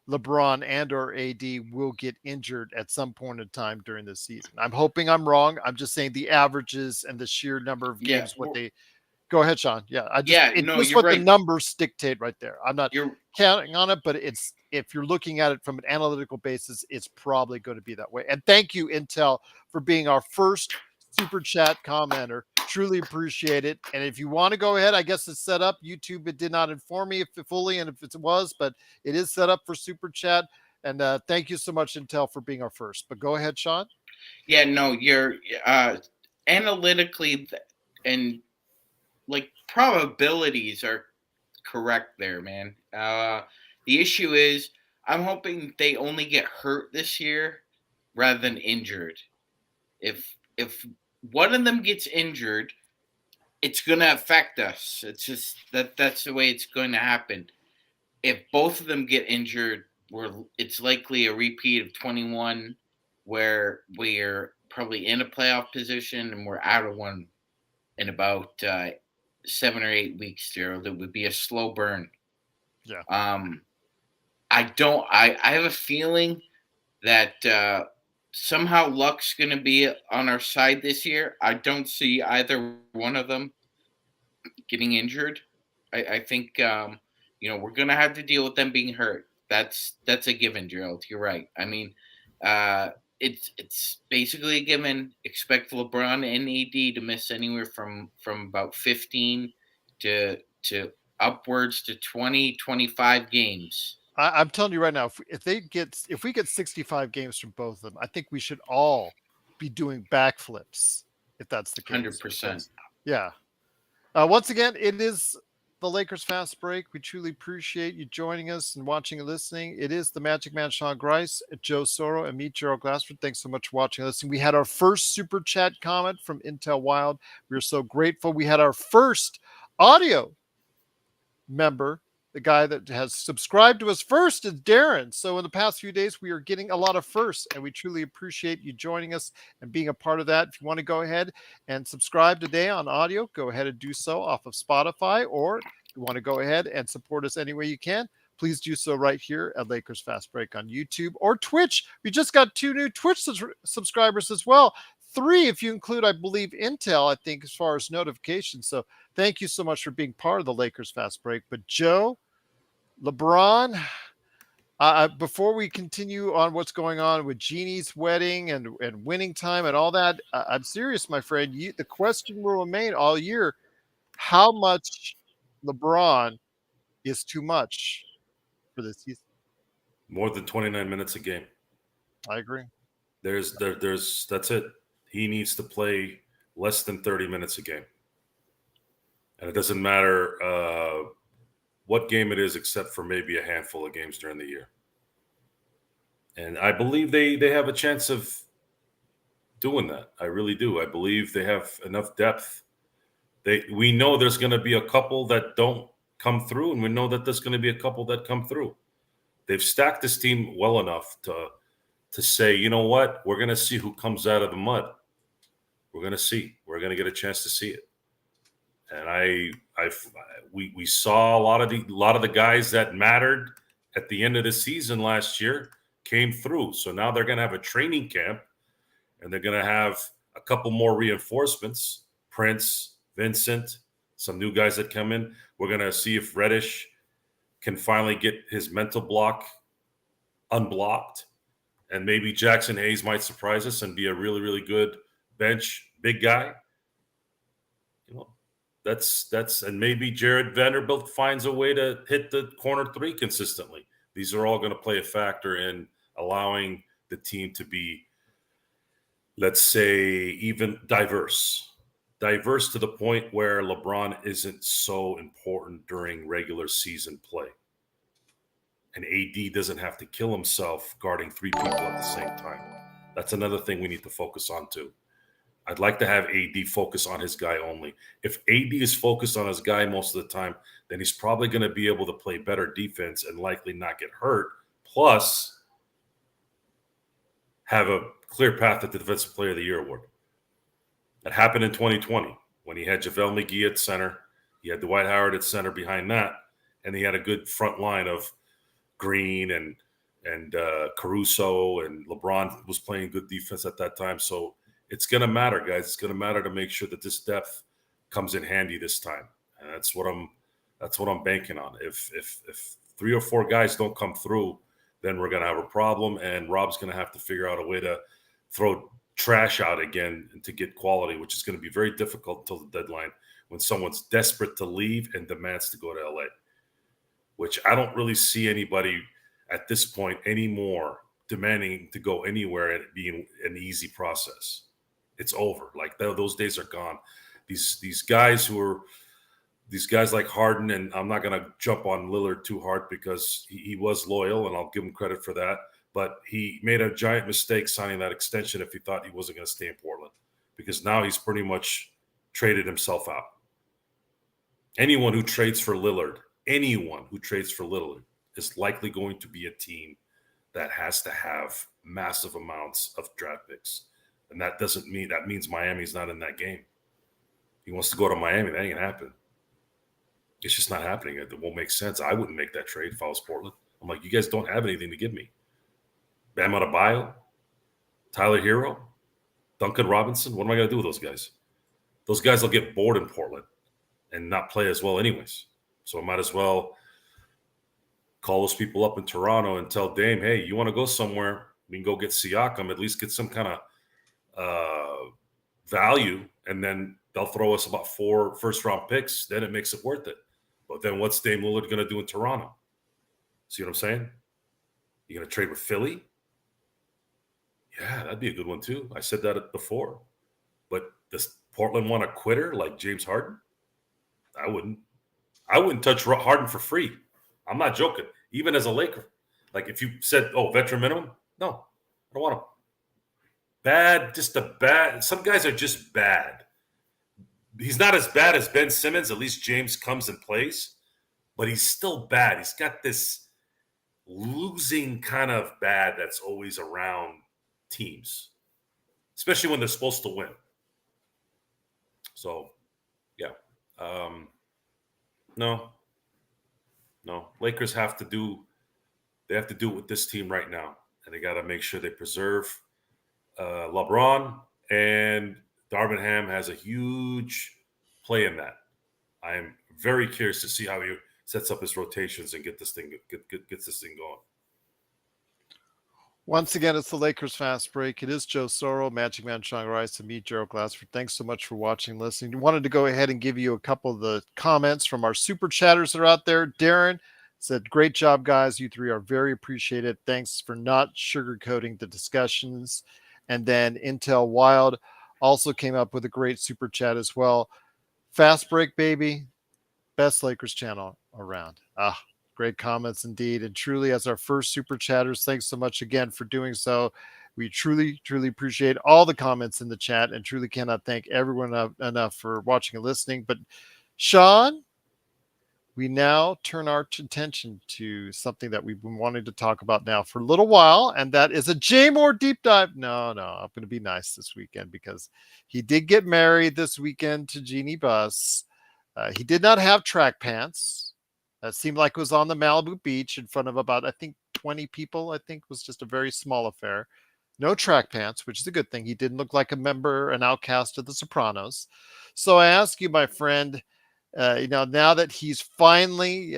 LeBron and or AD will get injured at some point in time during the season. I'm hoping I'm wrong. I'm just saying the averages and the sheer number of games, go ahead, Sean. Yeah. It's what right. The numbers dictate right there. I'm not counting on it, but if you're looking at it from an analytical basis, it's probably going to be that way. And thank you, Intel, for being our first super chat commenter. Truly appreciate it. And if you want to go ahead, I guess it's set up. YouTube, it did not inform me if it fully and if it was, but it is set up for super chat. And thank you so much, Intel, for being our first. But go ahead, Sean. Yeah, no, you're analytically and like probabilities are correct there, man. The issue is I'm hoping they only get hurt this year rather than injured. If one of them gets injured, it's going to affect us. It's just that's the way it's going to happen. If both of them get injured, it's likely a repeat of 21 where we're probably in a playoff position and we're out of one in about 7 or 8 weeks, Gerald. It would be a slow burn. Yeah. I have a feeling that somehow luck's going to be on our side this year. I don't see either one of them getting injured. I think we're going to have to deal with them being hurt. That's a given, Gerald. You're right. I mean, it's basically a given. Expect LeBron and AD to miss anywhere from about 15 to upwards to 20, 25 games. I'm telling you right now, if we get 65 games from both of them, I think we should all be doing backflips if that's the case. 100%. Yeah. Once again, it is the Lakers Fast Break. We truly appreciate you joining us and watching and listening. It is the Magic Man, Sean Grice, Joe Soro, and me, Gerald Glassford. Thanks so much for watching and listening. We had our first super chat comment from Intel Wild. We are so grateful. We had our first audio member. The guy that has subscribed to us first is Darren. So in the past few days, we are getting a lot of firsts, and we truly appreciate you joining us and being a part of that. If you want to go ahead and subscribe today on audio, go ahead and do so off of Spotify, or if you want to go ahead and support us any way you can, please do so right here at Lakers Fast Break on YouTube or Twitch. We just got 2 new Twitch subscribers as well. 3 if you include, I believe, Intel, I think, as far as notifications. So thank you so much for being part of the Lakers Fast Break. But Joe, LeBron, before we continue on what's going on with Jeannie's wedding and winning time and all that, I'm serious, my friend. The question will remain all year: how much LeBron is too much for this season? More than 29 minutes a game. I agree. There's that's it. He needs to play less than 30 minutes a game. And it doesn't matter what game it is, except for maybe a handful of games during the year. And I believe they have a chance of doing that. I really do. I believe they have enough depth. We know there's going to be a couple that don't come through, and we know that there's going to be a couple that come through. They've stacked this team well enough to say, you know what, we're going to see who comes out of the mud. We're going to see. We're going to get a chance to see it. And we saw a lot of the guys that mattered at the end of the season last year came through. So now they're going to have a training camp, and they're going to have a couple more reinforcements. Prince, Vincent, some new guys that come in. We're going to see if Reddish can finally get his mental block unblocked. And maybe Jackson Hayes might surprise us and be a really, really good bench big guy. You know, that's and maybe Jared Vanderbilt finds a way to hit the corner three consistently. These are all going to play a factor in allowing the team to be, let's say, even diverse to the point where LeBron isn't so important during regular season play. And AD doesn't have to kill himself guarding three people at the same time. That's another thing we need to focus on too. I'd like to have AD focus on his guy only. If AD is focused on his guy most of the time, then he's probably going to be able to play better defense and likely not get hurt. Plus, have a clear path to the Defensive Player of the Year award. That happened in 2020 when he had JaVale McGee at center. He had Dwight Howard at center behind that. And he had a good front line of Green and Caruso, and LeBron was playing good defense at that time. So it's going to matter, guys. It's going to matter to make sure that this depth comes in handy this time. And that's what I'm banking on. If 3 or 4 guys don't come through, then we're going to have a problem, and Rob's going to have to figure out a way to throw trash out again and to get quality, which is going to be very difficult until the deadline when someone's desperate to leave and demands to go to LA, which I don't really see anybody at this point anymore demanding to go anywhere and it being an easy process. It's over. Like those days are gone. These guys like Harden, and I'm not going to jump on Lillard too hard because he was loyal, and I'll give him credit for that. But he made a giant mistake signing that extension if he thought he wasn't going to stay in Portland, because now he's pretty much traded himself out. Anyone who trades for Lillard is likely going to be a team that has to have massive amounts of draft picks. And that means Miami's not in that game. He wants to go to Miami. That ain't gonna happen. It's just not happening. It won't make sense. I wouldn't make that trade if I was Portland. I'm like, you guys don't have anything to give me. Bam Adebayo, Tyler Hero, Duncan Robinson. What am I going to do with those guys? Those guys will get bored in Portland and not play as well anyways. So I might as well call those people up in Toronto and tell Dame, hey, you want to go somewhere? We can go get Siakam, at least get some kind of value, and then they'll throw us about 4 first-round picks. Then it makes it worth it. But then what's Dame Lillard going to do in Toronto? See what I'm saying? You going to trade with Philly? Yeah, that'd be a good one too. I said that before. But does Portland want a quitter like James Harden? I wouldn't touch Harden for free. I'm not joking. Even as a Laker. Like if you said, veteran minimum? No, I don't want him. Bad. Some guys are just bad. He's not as bad as Ben Simmons. At least James comes and plays. But he's still bad. He's got this losing kind of bad that's always around teams, especially when they're supposed to win. So, yeah. No. Lakers have to do it with this team right now. And they got to make sure they preserve LeBron, and Darvin Ham has a huge play in that. I am very curious to see how he sets up his rotations and gets this thing going. Once again, it's the Lakers Fast Break. It is Joe Soro, Magic Man Sean Rice, and me, Gerald Glassford. Thanks so much for watching and listening. Wanted to go ahead and give you a couple of the comments from our super chatters that are out there. Darren said, great job, guys. You three are very appreciated. Thanks for not sugarcoating the discussions. And then Intel Wild also came up with a great super chat as well. Fast Break, baby. Best Lakers channel around. Great comments indeed. And truly, as our first super chatters, thanks so much again for doing so. We truly, truly appreciate all the comments in the chat and truly cannot thank everyone enough for watching and listening. But Sean, we now turn our attention to something that we've been wanting to talk about now for a little while, and that is a Jay Mohr deep dive. No, I'm going to be nice this weekend because he did get married this weekend to Jeanie Buss. He did not have track pants. It seemed like it was on the Malibu beach in front of about, I think, 20 people. I think was just a very small affair. No track pants, which is a good thing. He didn't look like an outcast of the Sopranos. So I ask you, my friend, now that he's finally,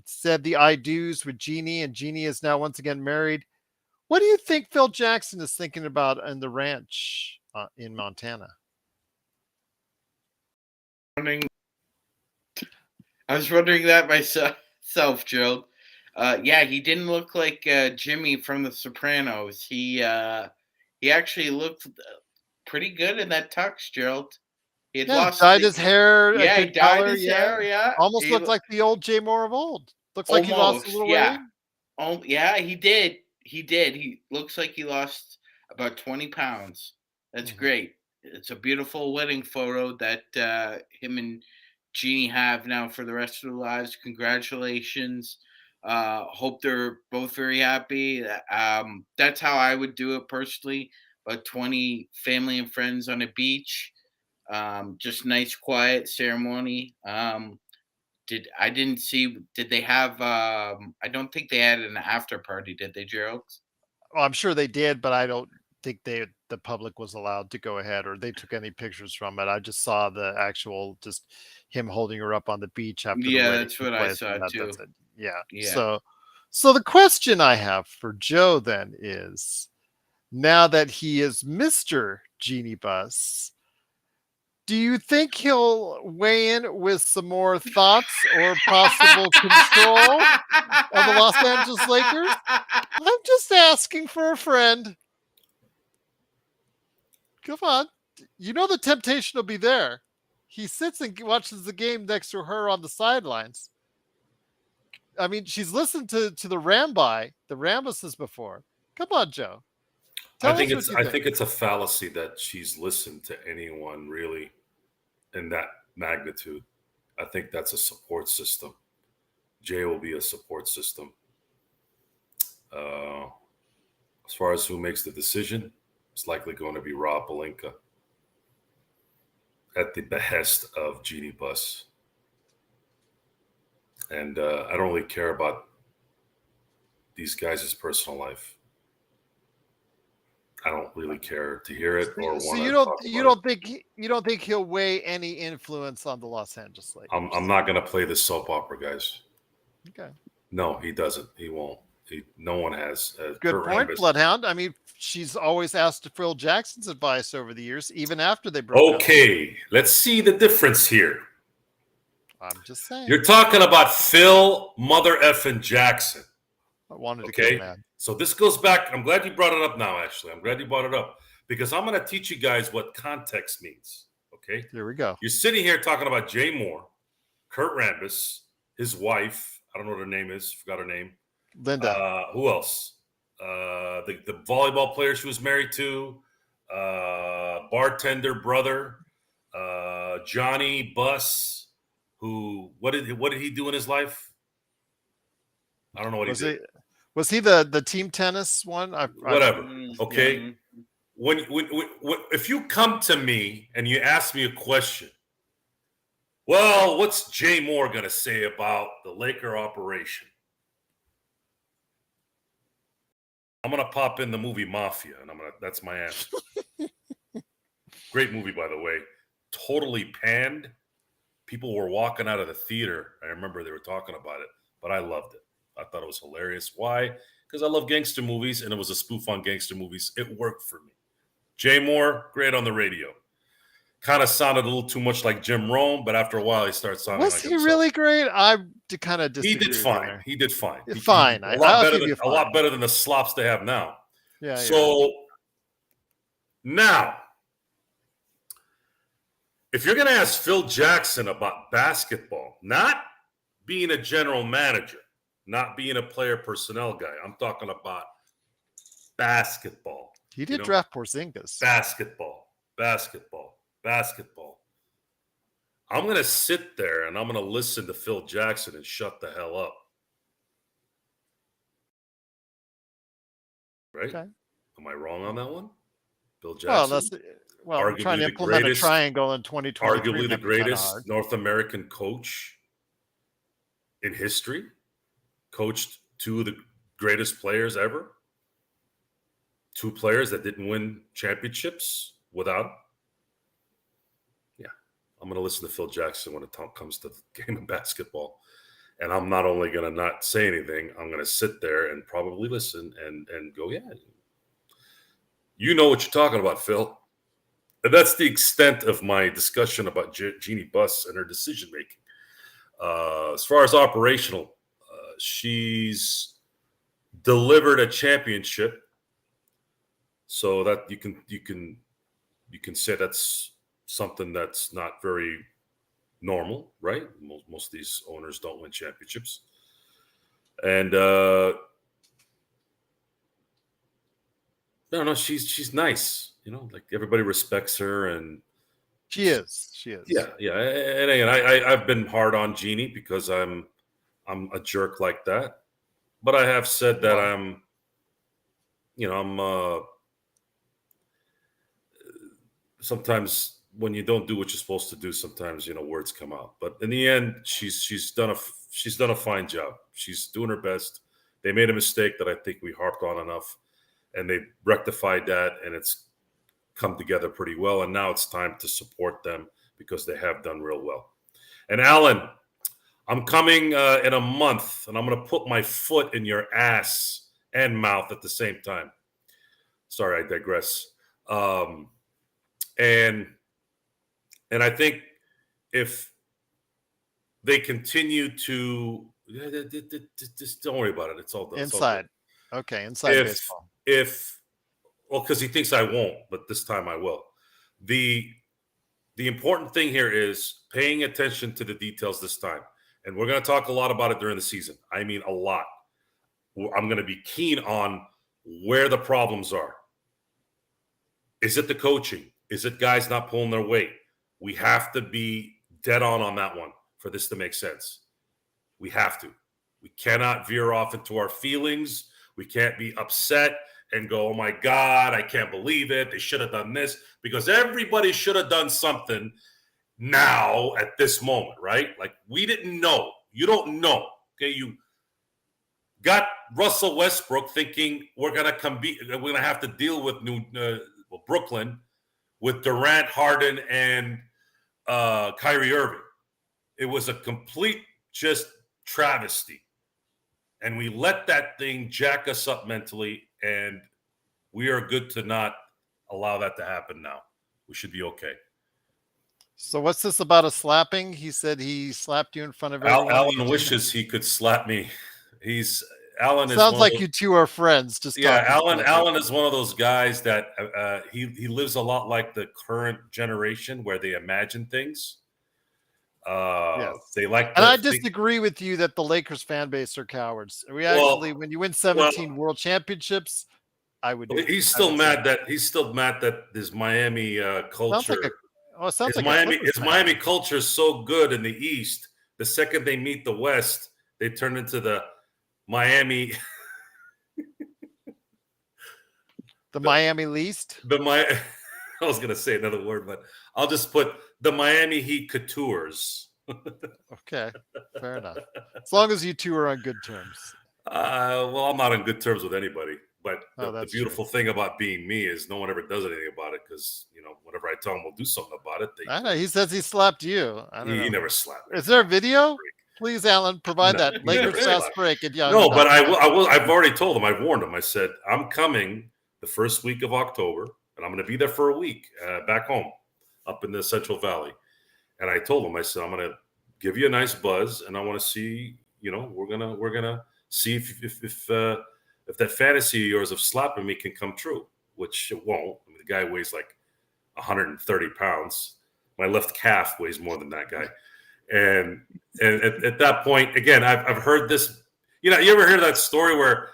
said the I do's with Jeanie, and Jeanie is now once again married, what do you think Phil Jackson is thinking about in the ranch in Montana? I was wondering that myself, Gerald. Yeah, he didn't look like Jimmy from The Sopranos. He actually looked pretty good in that tux, Gerald. He had lost. Dyed his hair a Yeah, he good dyed color. his hair. Yeah, Almost looked like the old Jay Mohr of old. Looks like he lost a little weight. Oh, yeah, he did. He looks like he lost about 20 pounds. That's great. It's a beautiful wedding photo that him and Jeanie have now for the rest of their lives. Congratulations. Hope they're both very happy. That's how I would do it personally. About 20 family and friends on a beach. Just nice, quiet ceremony. Did they have, I don't think they had an after party, did they, Gerald? Well, I'm sure they did, but I don't think the public was allowed to go ahead or they took any pictures from it. I just saw the actual, just him holding her up on the beach after the wedding. That's what I saw too. That's it. Yeah. So the question I have for Joe then is, now that he is Mr. Jeanie Buss, do you think he'll weigh in with some more thoughts or possible control of the Los Angeles Lakers? I'm just asking for a friend. Come on. You know the temptation will be there. He sits and watches the game next to her on the sidelines. I mean, she's listened to the Rambuses before. Come on, Joe. I think it's a fallacy that she's listened to anyone really in that magnitude. I think that's a support system. Jay will be a support system. As far as who makes the decision, it's likely going to be Rob Pelinka at the behest of Jeanie Buss. And I don't really care about these guys' personal life. I don't really care to hear it or want to. So you don't think he'll weigh any influence on the Los Angeles Lakers? I'm not going to play the soap opera, guys. Okay. No, he doesn't. He won't. No one has. Good point, Bloodhound. I mean, she's always asked Phil Jackson's advice over the years, even after they broke up. Okay, let's see the difference here. I'm just saying. You're talking about Phil Mother Effin Jackson. I wanted to get mad. So this goes back. I'm glad you brought it up now, Ashley. I'm glad you brought it up because I'm going to teach you guys what context means. Okay? Here we go. You're sitting here talking about Jay Mohr, Kurt Rambis, his wife. I don't know what her name is. Forgot her name. Linda. Who else? The volleyball player she was married to, bartender brother, Jeanie Buss. Who? What did he do in his life? I don't know what he did. Was he the team tennis one? Whatever. Okay. When if you come to me and you ask me a question, well, what's Jay Mohr going to say about the Laker operation? I'm going to pop in the movie Mafia, and that's my answer. Great movie, by the way. Totally panned. People were walking out of the theater. I remember they were talking about it, but I loved it. I thought it was hilarious. Why? Because I love gangster movies, and it was a spoof on gangster movies. It worked for me. Jay Mohr, great on the radio. Kind of sounded a little too much like Jim Rome, but after a while, he started sounding like himself. Was he really great? I kind of disagree. He did fine. Fine. A lot better than the slops they have now. Yeah. So now, if you're going to ask Phil Jackson about basketball, not being a general manager, not being a player personnel guy, I'm talking about basketball. He did draft Porzingis. Basketball. I'm going to sit there and I'm going to listen to Phil Jackson and shut the hell up. Right? Okay. Am I wrong on that one? Bill Well, Jackson? trying to Arguably the implement a greatest, triangle in 2023 arguably the might be kind of greatest hard. North American coach in history. Coached two of the greatest players ever. Two players that didn't win championships without. Yeah, I'm going to listen to Phil Jackson when it comes to the game of basketball. And I'm not only going to not say anything, I'm going to sit there and probably listen and go, yeah, you know what you're talking about, Phil. And that's the extent of my discussion about Jeanie Buss and her decision-making. As far as operational, she's delivered a championship, so that you can say that's something that's not very normal, right? Most of these owners don't win championships, and no, she's nice. Like everybody respects her, and She is. yeah. And again, I've been hard on Jeanie because I'm a jerk like that, but I have said that I'm sometimes when you don't do what you're supposed to do, sometimes words come out. But in the end, she's done a fine job. She's doing her best. They made a mistake that I think we harped on enough, and they rectified that, and it's come together pretty well. And now it's time to support them because they have done real well. And Alan, I'm coming in a month, and I'm going to put my foot in your ass and mouth at the same time. Sorry, I digress. And I think if they continue to just don't worry about it. It's all done. Inside. Okay, inside baseball. Because he thinks I won't, but this time I will. The important thing here is paying attention to the details this time. And we're going to talk a lot about it during the season. I mean, a lot. I'm going to be keen on where the problems are. Is it the coaching? Is it guys not pulling their weight? We have to be dead on that one for this to make sense. We have to. We cannot veer off into our feelings. We can't be upset and go, oh my God, I can't believe it. They should have done this, because everybody should have done something now at this moment, right? Like, we didn't know. You don't know. Okay. You got Russell Westbrook thinking we're going to have to deal with Brooklyn with Durant, Harden, and Kyrie Irving. It was a complete just travesty. And we let that thing jack us up mentally, and we are good to not allow that to happen now. We should be okay. So what's this about a slapping? He said he slapped you in front of everyone. Alan wishes he could slap me. Alan sounds like you two are friends. Just Alan is one of those guys that he lives a lot like the current generation, where they imagine things. Yes. They like, and I disagree with you that the Lakers fan base are cowards. When you win 17 world championships, I would. He's still mad that his Miami culture. His Miami culture is so good in the East. The second they meet the West, they turn into the Miami. the Miami least. I was going to say another word, but I'll just put the Miami Heat Coutures. Okay, fair enough. As long as you two are on good terms. Well, I'm not on good terms with anybody. But the beautiful true. thing about being me is no one ever does anything about it, because, whenever I tell them we'll do something about it, I know. He says he slapped you. He never slapped me. Is there a video? Please, Alan, provide that. Lakers fast break. No, but I will. I've already told him. I've warned him. I said, I'm coming the first week of October, and I'm going to be there for a week back home up in the Central Valley. And I told him, I said, I'm going to give you a nice buzz, and I want to see, we're gonna see if that fantasy of yours of slapping me can come true, which it won't. I mean, the guy weighs like 130 pounds. My left calf weighs more than that guy. And at that point, again, I've heard this. You ever hear that story where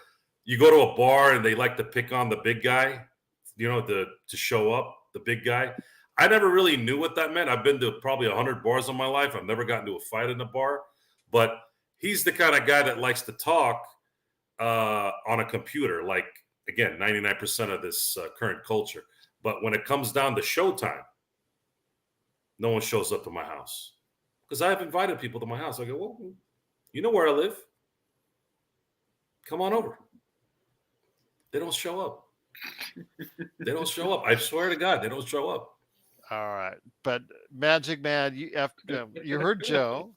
you go to a bar and they like to pick on the big guy, to show up, the big guy? I never really knew what that meant. I've been to probably 100 bars in my life. I've never gotten into a fight in a bar, but he's the kind of guy that likes to talk on a computer, like, again, 99% of this current culture. But when it comes down to showtime, no one shows up to my house because I have invited people to my house. I go, well, you know where I live. Come on over. They don't show up. They don't show up. I swear to God, they don't show up. All right. But Magic Man, you heard Joe.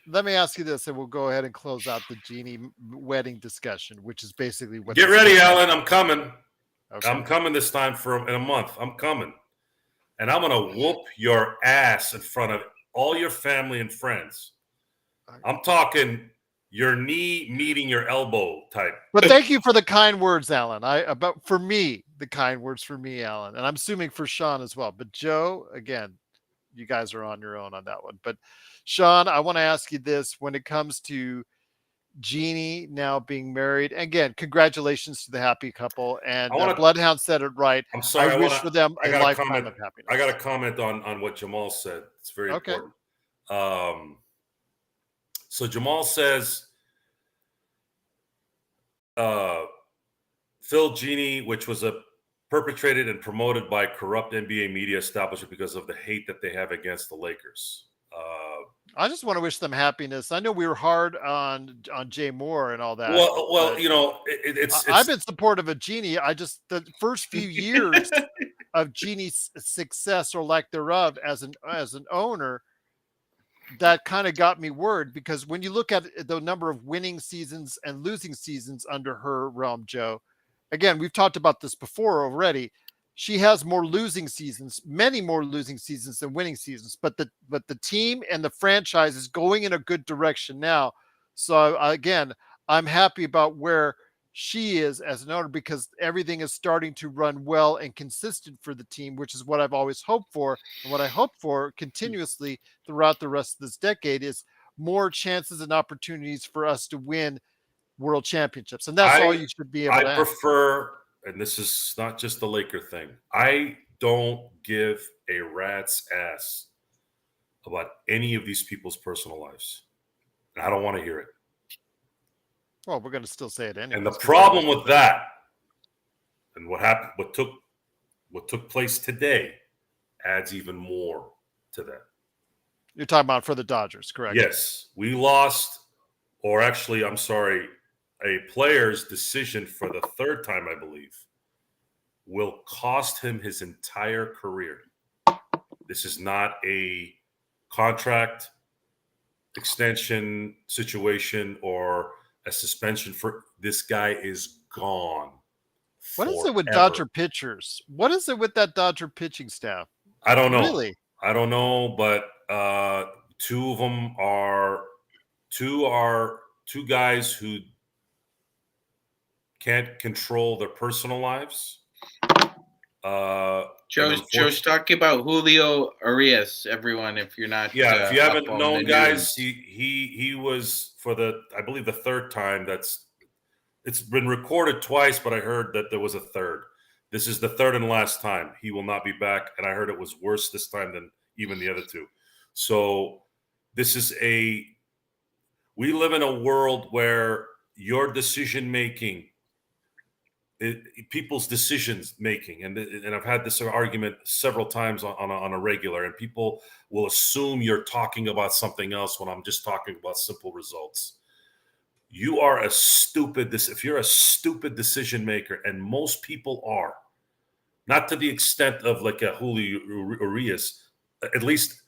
Let me ask you this, and we'll go ahead and close out the Jeanie wedding discussion, which is basically what. Get ready, Alan. I'm coming. Okay. I'm coming this time in a month. I'm coming. And I'm going to whoop your ass in front of all your family and friends. I'm talking your knee meeting your elbow type. But thank you for the kind words, Alan. The kind words for me, Alan. And I'm assuming for Sean as well. But Joe, again, you guys are on your own on that one. But Sean, I want to ask you this when it comes to Jeanie now being married. Again, congratulations to the happy couple. And Bloodhound said it right. I'm sorry. I wish for them a lifetime of happiness. I got to comment on what Jamal said. It's very important. So Jamal says, Phil Jeanie, which was perpetrated and promoted by corrupt NBA media establishment because of the hate that they have against the Lakers. I just want to wish them happiness. I know we were hard on Jay Mohr and all that. Well, I've been supportive of Jeanie. The first few years of Jeanie's success or lack thereof as an owner, that kind of got me worried, because when you look at the number of winning seasons and losing seasons under her realm, Joe, again, we've talked about this before already. She has more losing seasons, many more losing seasons than winning seasons, but the team and the franchise is going in a good direction now. So again, I'm happy about where she is as an owner, because everything is starting to run well and consistent for the team, which is what I've always hoped for. And what I hope for continuously throughout the rest of this decade is more chances and opportunities for us to win world championships. And that's all you should be able to prefer, and this is not just the Laker thing, I don't give a rat's ass about any of these people's personal lives. And I don't want to hear it. Well, we're going to still say it anyway. And the problem with that, and what happened, what took place today, adds even more to that. You're talking about for the Dodgers, correct? Yes, we lost, or actually, I'm sorry, a player's decision for the third time, I believe, will cost him his entire career. This is not a contract extension situation or a suspension. For this guy is gone. What is it with Dodger pitchers? What is it with that Dodger pitching staff? I don't know. Really? I don't know, but two of them are two guys who can't control their personal lives. Joe's talking about Julio Urias, everyone, if you're not. Yeah, if you haven't known, guys, he was for I believe the third time. It's been recorded twice, but I heard that there was a third. This is the third and last time. He will not be back, and I heard it was worse this time than even the other two. So we live in a world where your decision making, people's decisions making, and I've had this argument several times on a regular, and people will assume you're talking about something else when I'm just talking about simple results. You are if you're a stupid decision maker, and most people are, not to the extent of like a Julio Urias, at least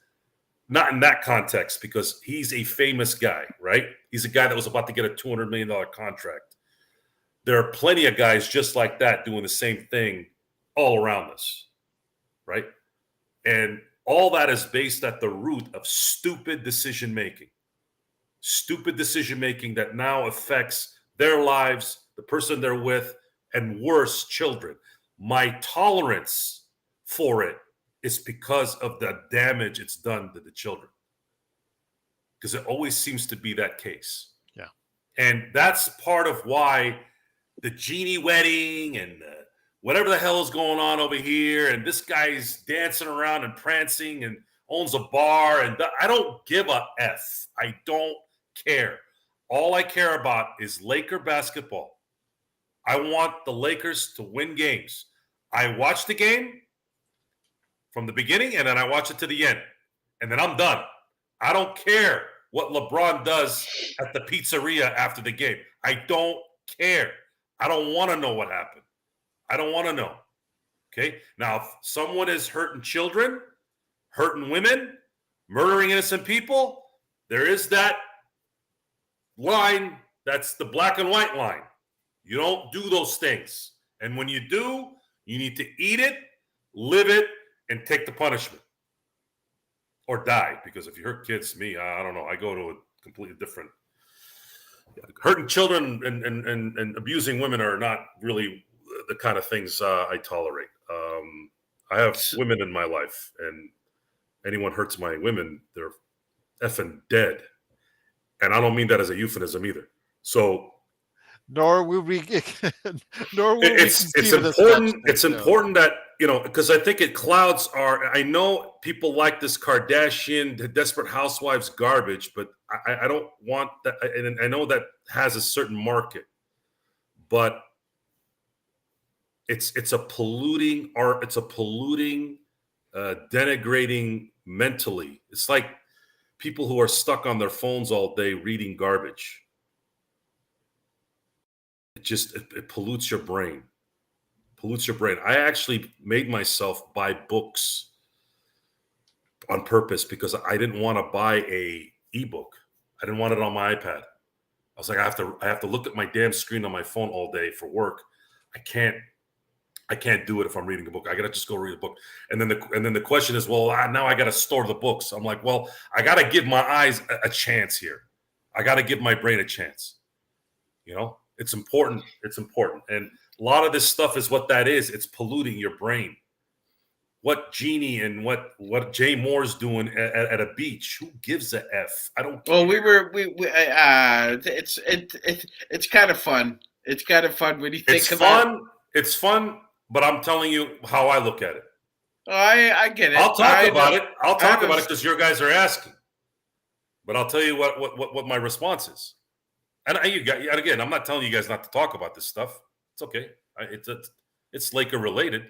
not in that context, because he's a famous guy, right? He's a guy that was about to get a $200 million contract. There are plenty of guys just like that doing the same thing all around us, right? And all that is based at the root of stupid decision making. Stupid decision making that now affects their lives, the person they're with, and worse, children. My tolerance for it is because of the damage it's done to the children. Because it always seems to be that case. Yeah. And that's part of why the Jeanie wedding and whatever the hell is going on over here, and this guy's dancing around and prancing and owns a bar, and I don't give a F. I don't care. All I care about is Laker basketball. I want the Lakers to win games. I watch the game from the beginning, and then I watch it to the end, and then I'm done. I don't care what LeBron does at the pizzeria after the game. I don't care. I don't want to know what happened. I don't want to know. Okay? Now, if someone is hurting children, hurting women, murdering innocent people, there is that line. That's the black and white line. You don't do those things. And when you do, you need to eat it, live it, and take the punishment. Or die. Because if you hurt kids, I don't know. I go to a completely different. Hurting children and abusing women are not really the kind of things I tolerate. I have women in my life, and anyone hurts my women, they're effing dead. And I don't mean that as a euphemism either. So, nor will we it's important. It's important that, because I think it clouds I know people like this Kardashian, the Desperate Housewives garbage, but I don't want that. And I know that has a certain market, but it's a polluting art. It's a polluting, denigrating mentally. It's like people who are stuck on their phones all day reading garbage. It pollutes your brain. I actually made myself buy books on purpose because I didn't want to buy a ebook. I didn't want it on my iPad. I was like, I have to look at my damn screen on my phone all day for work. I can't do it if I'm reading a book. I gotta just go read a book. And then the question is, well, now I gotta store the books. I'm like, well, I gotta give my eyes a chance here. I gotta give my brain a chance. It's important. It's important. And a lot of this stuff is what that is. It's polluting your brain. What Jeanie and what Jay Mohr's doing at a beach? Who gives a F? I don't care. Well, it's kind of fun. It's kind of fun when you think about it. It's fun, but I'm telling you how I look at it. Oh, I get it. I'll talk about it. I'll talk about it because your guys are asking. But I'll tell you what my response is. And again, I'm not telling you guys not to talk about this stuff. It's okay. It's Laker related,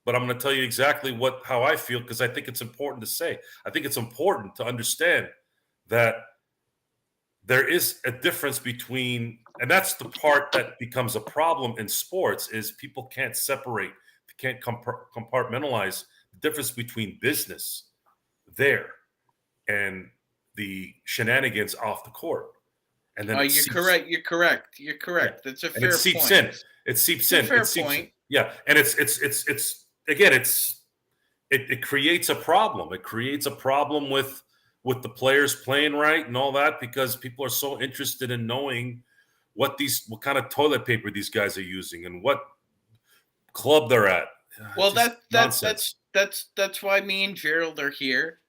but I'm going to tell you exactly how I feel because I think it's important to say. I think it's important to understand that there is a difference between, and that's the part that becomes a problem in sports, is people can't separate, can't compartmentalize the difference between business there and the shenanigans off the court. And then you're correct. You're correct. Yeah. That's a fair point. It seeps in. Fair point. Yeah, and it creates a problem. It creates a problem with the players playing right and all that because people are so interested in knowing what kind of toilet paper these guys are using and what club they're at. Well, that's why me and Gerald are here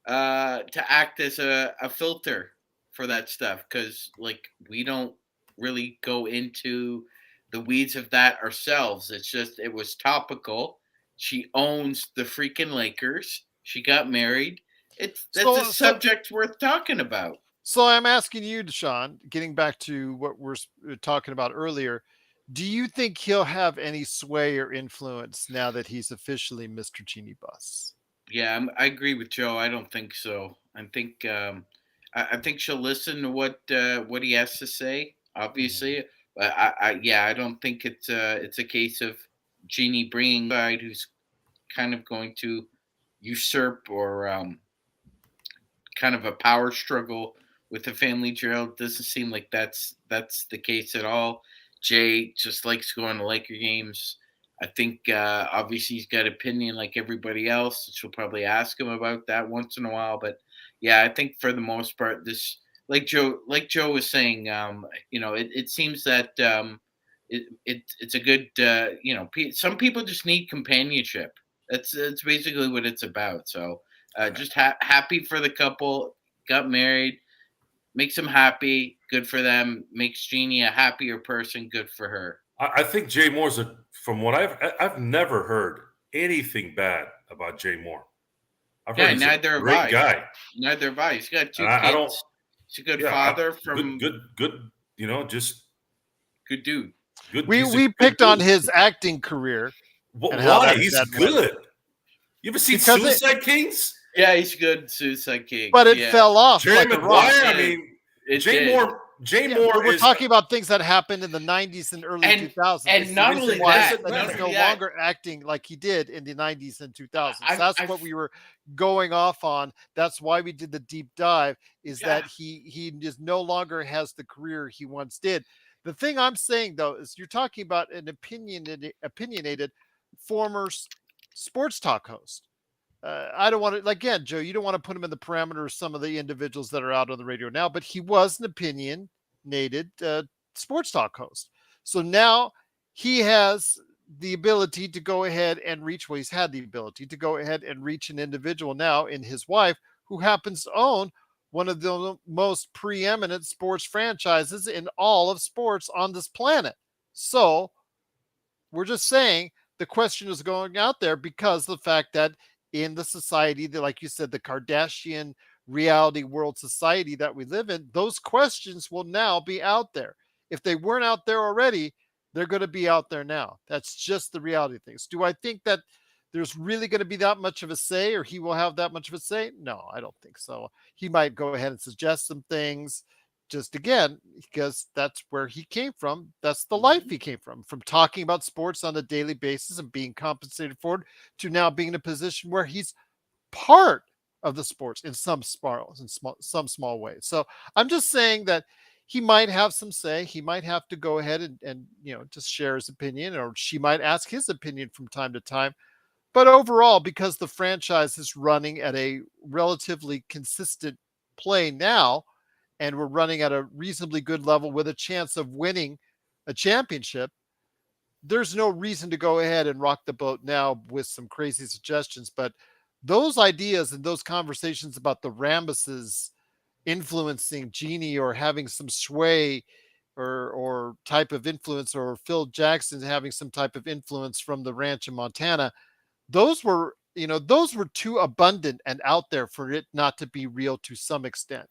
to act as a filter for that stuff because we don't really go into the weeds of that ourselves. It's just it was topical. She owns the freaking Lakers. She got married. That's a subject worth talking about. So I'm asking you, Deshaun, getting back to what we're talking about earlier, do you think he'll have any sway or influence now that he's officially Mr. Jeanie Buss? Yeah, I agree with Joe. I don't think so. I think she'll listen to what he has to say. Obviously, but I don't think it's a case of Jeanie bringing a guy who's kind of going to usurp or kind of a power struggle with the family. Gerald doesn't seem like that's the case at all. Jay just likes going to Laker games. I think obviously he's got opinion like everybody else. She'll probably ask him about that once in a while, but yeah, I think for the most part, this like Joe was saying, it seems that it's a good some people just need companionship. That's basically what it's about. So just happy for the couple, got married, makes them happy, good for them. Makes Jeanie a happier person, good for her. I think Jay Mohr's from what I've never heard anything bad about Jay Mohr. I've heard Yeah, he's a neither have great I. guy. Neither have I. He's got And two I don't, kids. He's a good yeah, father good, from good, good. Just good dude. good. We He's a we good picked on dude. his acting career and how Why? that He's that went good. You ever seen because it Suicide Kings? Yeah, he's good. Suicide Kings. but it Yeah, fell off Jerry like a rock. Maguire. I Yeah, mean, it Jay did. Mohr. Jay Yeah, but Mohr we're is. talking about things that happened in the 90s and early And 2000s. It's the not reason only why I that, said not he's only no that, longer acting like he did in the 90s and 2000s. I, That's I, what we were going off on. That's why we did the deep dive, is yeah, that he just no longer has the career he once did. The thing I'm saying though is you're talking about an opinionated former sports talk host. I don't want to, again, Joe, you don't want to put him in the parameter of some of the individuals that are out on the radio now, but he was an opinionated sports talk host. So now he has the ability to go ahead and reach, well, he's had the ability to go ahead and reach an individual now in his wife who happens to own one of the most preeminent sports franchises in all of sports on this planet. So we're just saying the question is going out there because of the fact that in the society that, like you said, the Kardashian reality world society that we live in, those questions will now be out there. If they weren't out there already, they're going to be out there now. That's just the reality of things. Do I think that there's really going to be that much of a say, or he will have that much of a say? No, I don't think so. He might go ahead and suggest some things, just again, because that's where he came from. That's the life he came from talking about sports on a daily basis and being compensated for it, to now being in a position where he's part of the sports in some small way. So I'm just saying that he might have some say. He might have to go ahead and just share his opinion, or she might ask his opinion from time to time. But overall, because the franchise is running at a relatively consistent play now, and we're running at a reasonably good level with a chance of winning a championship, there's no reason to go ahead and rock the boat now with some crazy suggestions. But those ideas and those conversations about the Rambuses influencing Jeanie or having some sway or type of influence, or Phil Jackson having some type of influence from the ranch in Montana, those were too abundant and out there for it not to be real to some extent.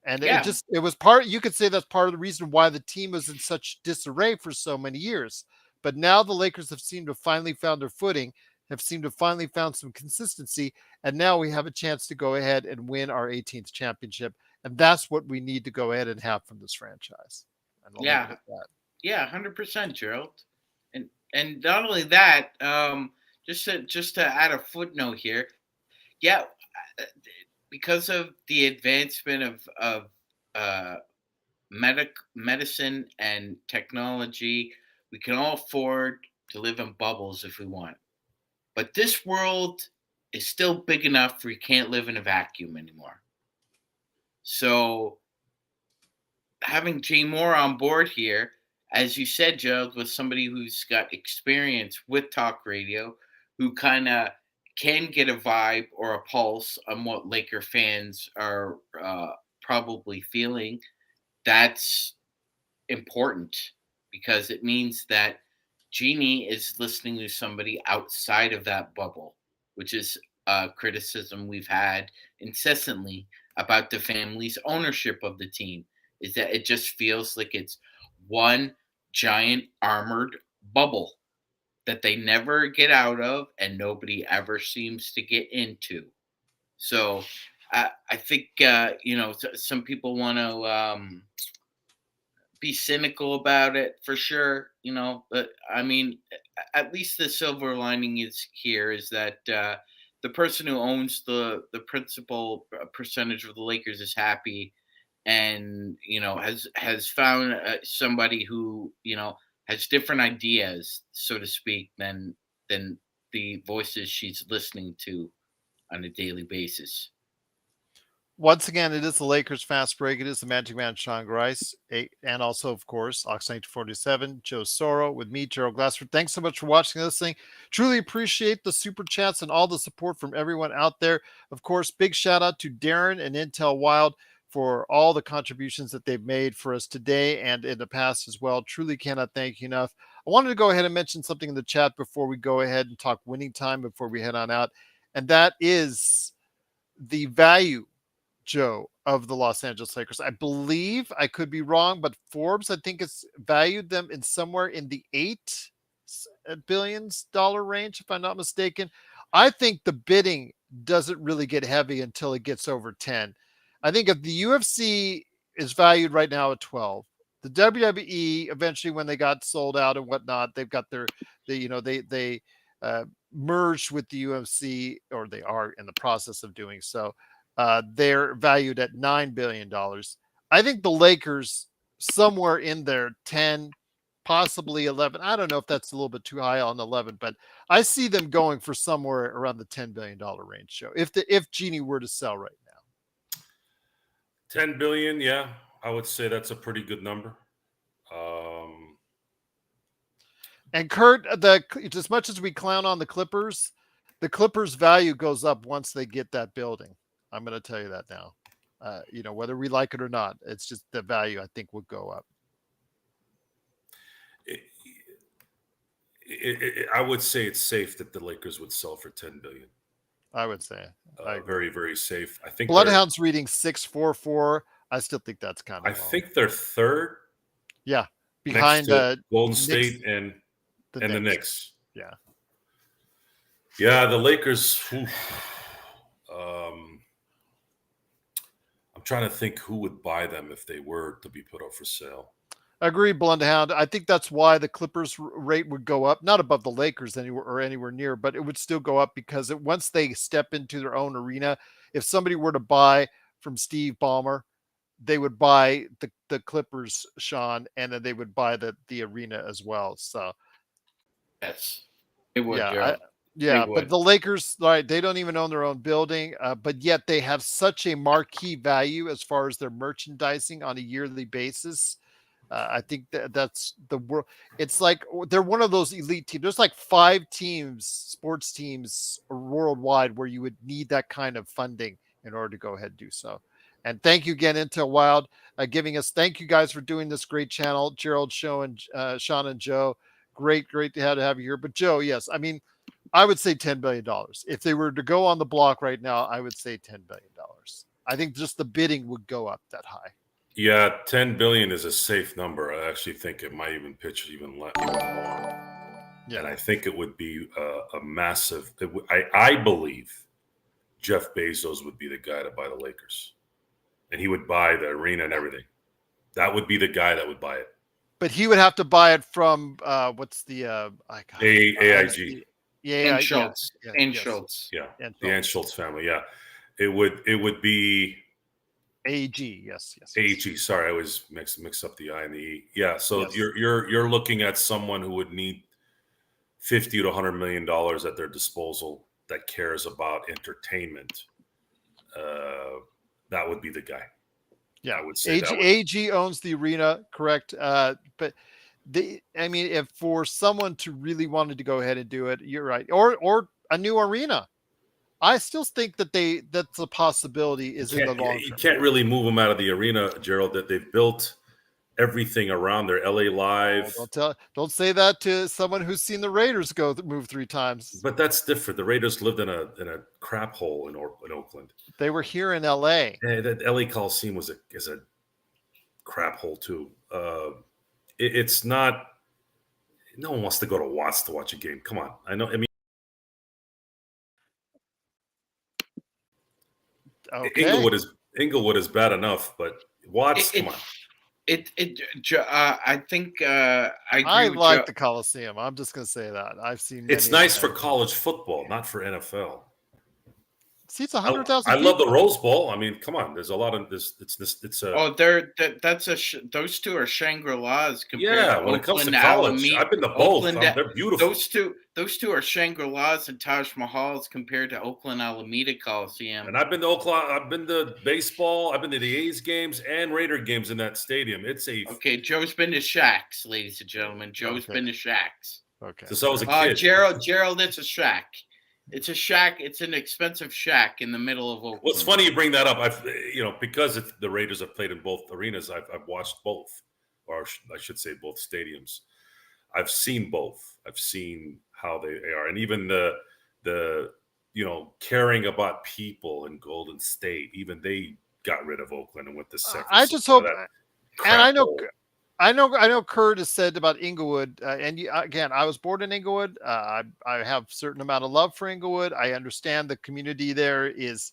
And yeah, it was part, you could say that's part of the reason why the team was in such disarray for so many years. But now the Lakers have seemed to finally found their footing, have seemed to finally found some consistency. And now we have a chance to go ahead and win our 18th championship. And that's what we need to go ahead and have from this franchise. And I'll leave yeah, it at that. yeah. 100%, Gerald. And not only that, just to add a footnote here. Yeah, uh, because of the advancement of uh, medicine and technology, we can all afford to live in bubbles if we want. But this world is still big enough where you can't live in a vacuum anymore. So having Jay Mohr on board here, as you said, Gerald, was somebody who's got experience with talk radio, who kind of can get a vibe or a pulse on what Laker fans are probably feeling. That's important because it means that Jeanie is listening to somebody outside of that bubble, which is a criticism we've had incessantly about the family's ownership of the team, is that it just feels like it's one giant armored bubble that they never get out of and nobody ever seems to get into. So I think, some people want to be cynical about it for sure, but I mean, at least the silver lining is here is that the person who owns the principal percentage of the Lakers is happy, and has found somebody who has different ideas, so to speak, than the voices she's listening to on a daily basis. Once again, it is the Lakers Fast Break. It is the Magic Man, Sean Grice, and also, of course, Ox1947, Joe Soro, with me, Gerald Glassford. Thanks so much for watching and listening. Truly appreciate the super chats and all the support from everyone out there. Of course, big shout out to Darren and Intel Wild for all the contributions that they've made for us today and in the past as well. Truly cannot thank you enough. I wanted to go ahead and mention something in the chat before we go ahead and talk winning time before we head on out. And that is the value, Joe, of the Los Angeles Lakers. I believe, I could be wrong, but Forbes, I think, it's valued them in somewhere in the $8 billion range, if I'm not mistaken. I think the bidding doesn't really get heavy until it gets over 10. I think if the UFC is valued right now at 12, the WWE eventually, when they got sold out and whatnot, they've got they merged with the UFC, or they are in the process of doing so. They're valued at $9 billion. I think the Lakers somewhere in there, 10, possibly 11. I don't know if that's a little bit too high on 11, but I see them going for somewhere around the $10 billion range, Joe. If Jeanie were to sell right now. 10 billion, yeah, I would say that's a pretty good number. And Kurt, as much as we clown on the Clippers value goes up once they get that building. I'm going to tell you that now. Whether we like it or not, it's just the value I think would go up. I would say it's safe that the Lakers would sell for 10 billion. I would say very, very safe. I think Bloodhound's reading 644. I still think that's kind of I low. think they're third. Yeah, behind Golden State and the Knicks. Yeah. Yeah, the Lakers. I'm trying to think who would buy them if they were to be put up for sale. Agree, Bloodhound. I think that's why the Clippers rate would go up, not above the Lakers anywhere near, but it would still go up because once they step into their own arena, if somebody were to buy from Steve Ballmer, they would buy the Clippers, Sean, and then they would buy the arena as well. So, yes, it would. Yeah, but the Lakers, right? They don't even own their own building, but yet they have such a marquee value as far as their merchandising on a yearly basis. I think that's the world. It's like they're one of those elite teams. There's like 5 teams, sports teams worldwide, where you would need that kind of funding in order to go ahead and do so. And thank you again, Intel Wild, giving us. Thank you guys for doing this great channel, Gerald, Sean, and Joe. Great to have you here. But Joe, yes, I mean, I would say $10 billion. If they were to go on the block right now, I would say $10 billion. I think just the bidding would go up that high. Yeah, 10 billion is a safe number. I actually think it might even pitch even more. Yeah. And I think it would be a massive. I believe Jeff Bezos would be the guy to buy the Lakers, and he would buy the arena and everything. That would be the guy that would buy it. But he would have to buy it from what's the AIG. And Schultz. And Schultz. Yeah. The Ann Schultz family. Yeah. It would be AG. Yes. AG. Sorry, I always mix up the I and the E. Yeah. So yes. You're looking at someone who would need $50 to $100 million at their disposal that cares about entertainment. That would be the guy. Yeah, I would say AG owns the arena, correct? But if for someone to really wanted to go ahead and do it, you're right. Or a new arena. I still think that's a possibility is in the long term. You can't really move them out of the arena, Gerald, that they've built everything around their LA Live. Don't say that to someone who's seen the Raiders move 3 times. But that's different. The Raiders lived in a crap hole in Oakland. They were here in LA. And that LA Coliseum is a crap hole too. It's not. No one wants to go to Watts to watch a game. Come on, I know. I mean, okay. Inglewood is bad enough, but Watts, come on. I think I like the Coliseum. I'm just going to say that. I've seen. It's nice for college football, not for NFL. Seats 100,000. I love the Rose Bowl. I mean, come on. There's a lot of this. It's a. Oh, those two are Shangri-Las compared to when Oakland, it comes to college, Alameda, I've been to both. They're beautiful. Those two are Shangri-Las and Taj Mahals compared to Oakland Alameda Coliseum. And I've been to Oakland. I've been to baseball. I've been to the A's games and Raider games in that stadium. Okay. Joe's been to Shaq's, ladies and gentlemen. Joe's been to Shaq's. Okay. So I was a kid. Gerald, it's a Shaq. It's a shack. It's an expensive shack in the middle of Oakland. Well, it's funny you bring that up. Because the Raiders have played in both arenas. I've watched both, or I should say, both stadiums. I've seen both. I've seen how they are, and even the caring about people in Golden State. Even they got rid of Oakland and went to San Francisco. I just hope, and I know. Hole. I know Kurt has said about Inglewood, again, I was born in Inglewood. I have a certain amount of love for Inglewood. I understand the community there is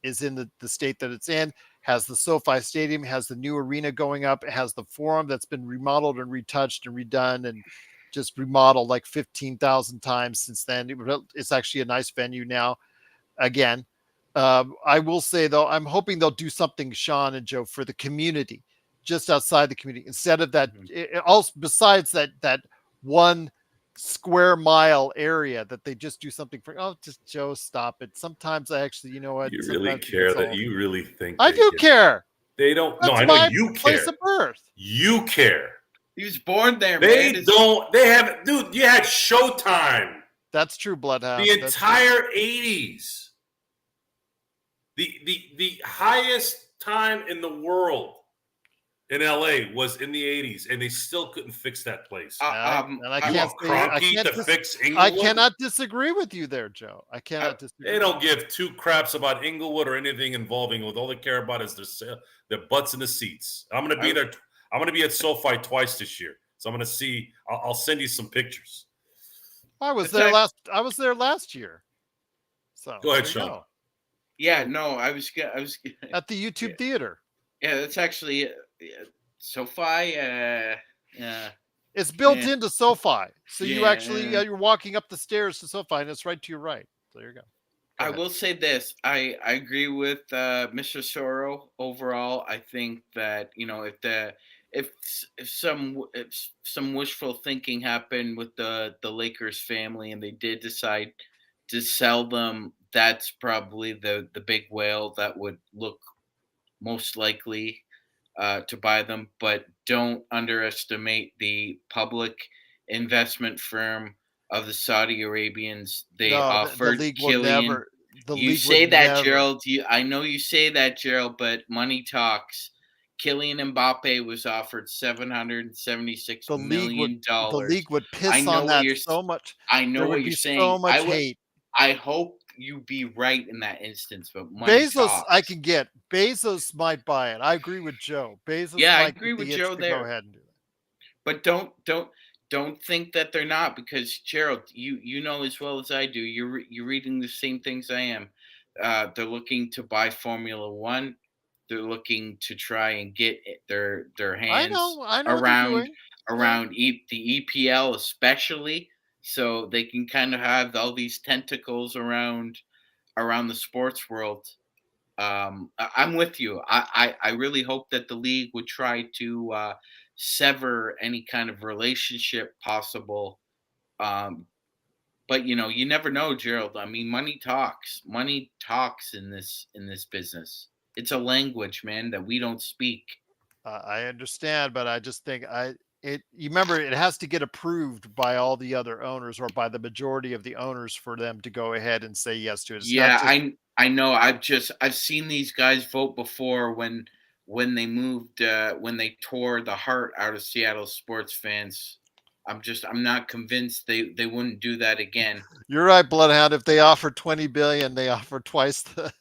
in the state that it's in, has the SoFi Stadium, has the new arena going up, it has the Forum that's been remodeled and retouched and redone and just remodeled like 15,000 times since then. It's actually a nice venue now. Again, I will say, though, I'm hoping they'll do something, Sean and Joe, for the community, just outside the community, instead of that. Also, besides that 1 square mile area, that they just do something for. Oh, just Joe, stop it. Sometimes I actually, you know what? You really care that you really think I do care. They don't. That's no, I know my you place care. of birth. You care. He was born there. They man. don't. They haven't, dude. You had Showtime. That's true, Bloodhound. The entire 80s. The highest time in the world in LA was in the 80s, and they still couldn't fix that place. And I can't fix Inglewood? I cannot disagree with you there, Joe. I cannot disagree. They don't give 2 craps about Inglewood or anything involving with. All they care about is their butts in the seats. I'm going to be there. I'm going to be at SoFi twice this year, so I'm going to see. I'll send you some pictures. I was there last year. So go ahead, Sean. Yeah, no, I was at the YouTube theater. Yeah, that's actually SoFi. It's built into SoFi, so you actually you're walking up the stairs to SoFi, and it's right to your right. So there you go. I will say this: I agree with Mr. Soro overall. I think that if some wishful thinking happened with the Lakers family and they did decide to sell them, that's probably the big whale that would look most likely to buy them. But don't underestimate the public investment firm of the Saudi Arabians. They offered Killian. You say that, Gerald. I know you say that, Gerald, but money talks. Kylian Mbappe was offered $776 million. The league would piss on that so much. I know what you're saying. So much hate. I hope you be right in that instance, but Bezos, talks. I can get. Bezos might buy it. I agree with Joe. Bezos, I agree with Joe there. Go ahead and do But that. don't think that they're not, because Gerald, you know as well as I do. You're reading the same things I am. They're looking to buy Formula One. They're looking to try and get their hands around the EPL especially, so they can kind of have all these tentacles around the sports world. I'm with you. I really hope that the league would try to sever any kind of relationship possible. But you never know, Gerald. I mean, money talks. Money talks in this business. It's a language, man, that we don't speak. I understand, but I just think you remember, it has to get approved by all the other owners or by the majority of the owners for them to go ahead and say yes to it. I know. I've seen these guys vote before when they moved, when they tore the heart out of Seattle sports fans. I'm not convinced they wouldn't do that again. You're right, Bloodhound. If they offer $20 billion, they offer twice the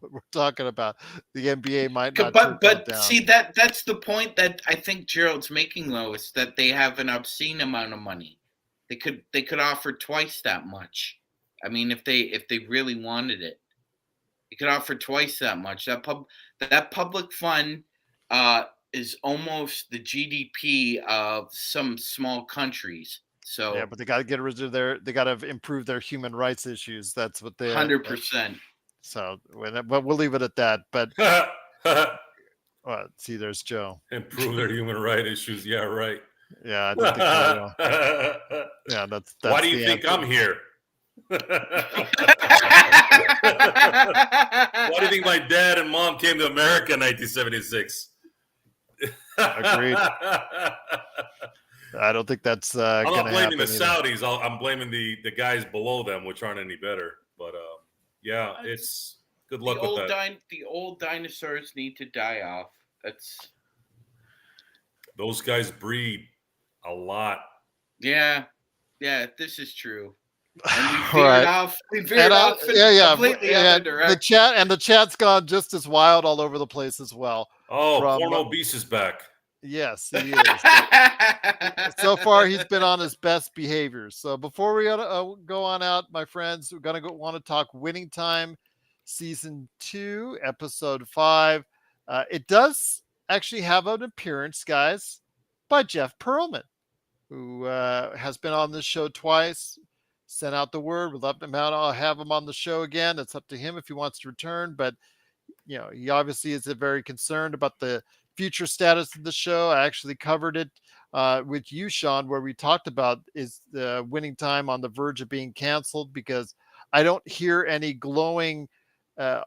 what we're talking about. The NBA might not. But see, that's the point that I think Gerald's making, though, is that they have an obscene amount of money. They could offer twice that much. I mean, if they really wanted it, they could offer twice that much. That public fund is almost the GDP of some small countries. So yeah, but they got to get rid of they got to improve their human rights issues. That's what they 100%. So, but we'll leave it at that. But see, there's Joe. Improve their human rights issues. Yeah, right. Yeah, I don't think they will. Yeah, that's why do you think I'm here? Why do you think my dad and mom came to America in 1976? Agreed. I don't think that's I'm going not to blaming happen the either. Saudis. I'm blaming the guys below them, which aren't any better. But yeah, it's good luck with that. The old dinosaurs need to die off. That's Those guys breed a lot. yeah. This is true. And we All veered right. off. We And veered off in completely other direction. the chat's gone just as wild all over the place as well. Oh, From Porno Beast is back. yes, he is. So far, he's been on his best behavior. So before we go on out, my friends, we're gonna want to talk Winning Time, season 2, episode 5. It does actually have an appearance, guys, by Jeff Pearlman, who has been on this show twice. Sent out the word. We'd love him out. I'll have him on the show again. It's up to him if he wants to return. But he obviously is very concerned about the future status of the show. I actually covered it with you, Sean, where we talked about is the Winning Time on the verge of being canceled because I don't hear any glowing. And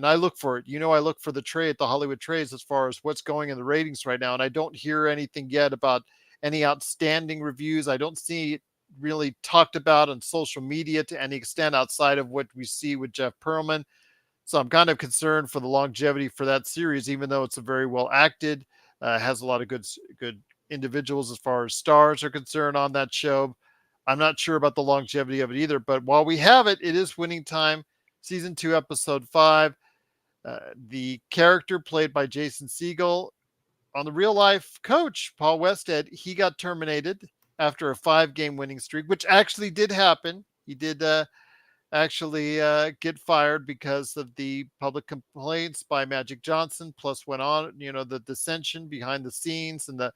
I look for it. I look for the trade, the Hollywood trades, as far as what's going in the ratings right now, and I don't hear anything yet about any outstanding reviews. I don't see it really talked about on social media to any extent outside of what we see with Jeff Pearlman. So I'm kind of concerned for the longevity for that series, even though it's a very well acted, has a lot of good individuals as far as stars are concerned on that show. I'm not sure about the longevity of it either. But while we have it, it is Winning Time, season 2, episode 5. The character played by Jason Segel on the real life coach, Paul Westhead, he got terminated after a 5-game winning streak, which actually did happen. He did actually get fired because of the public complaints by Magic Johnson, plus went on, the dissension behind the scenes and the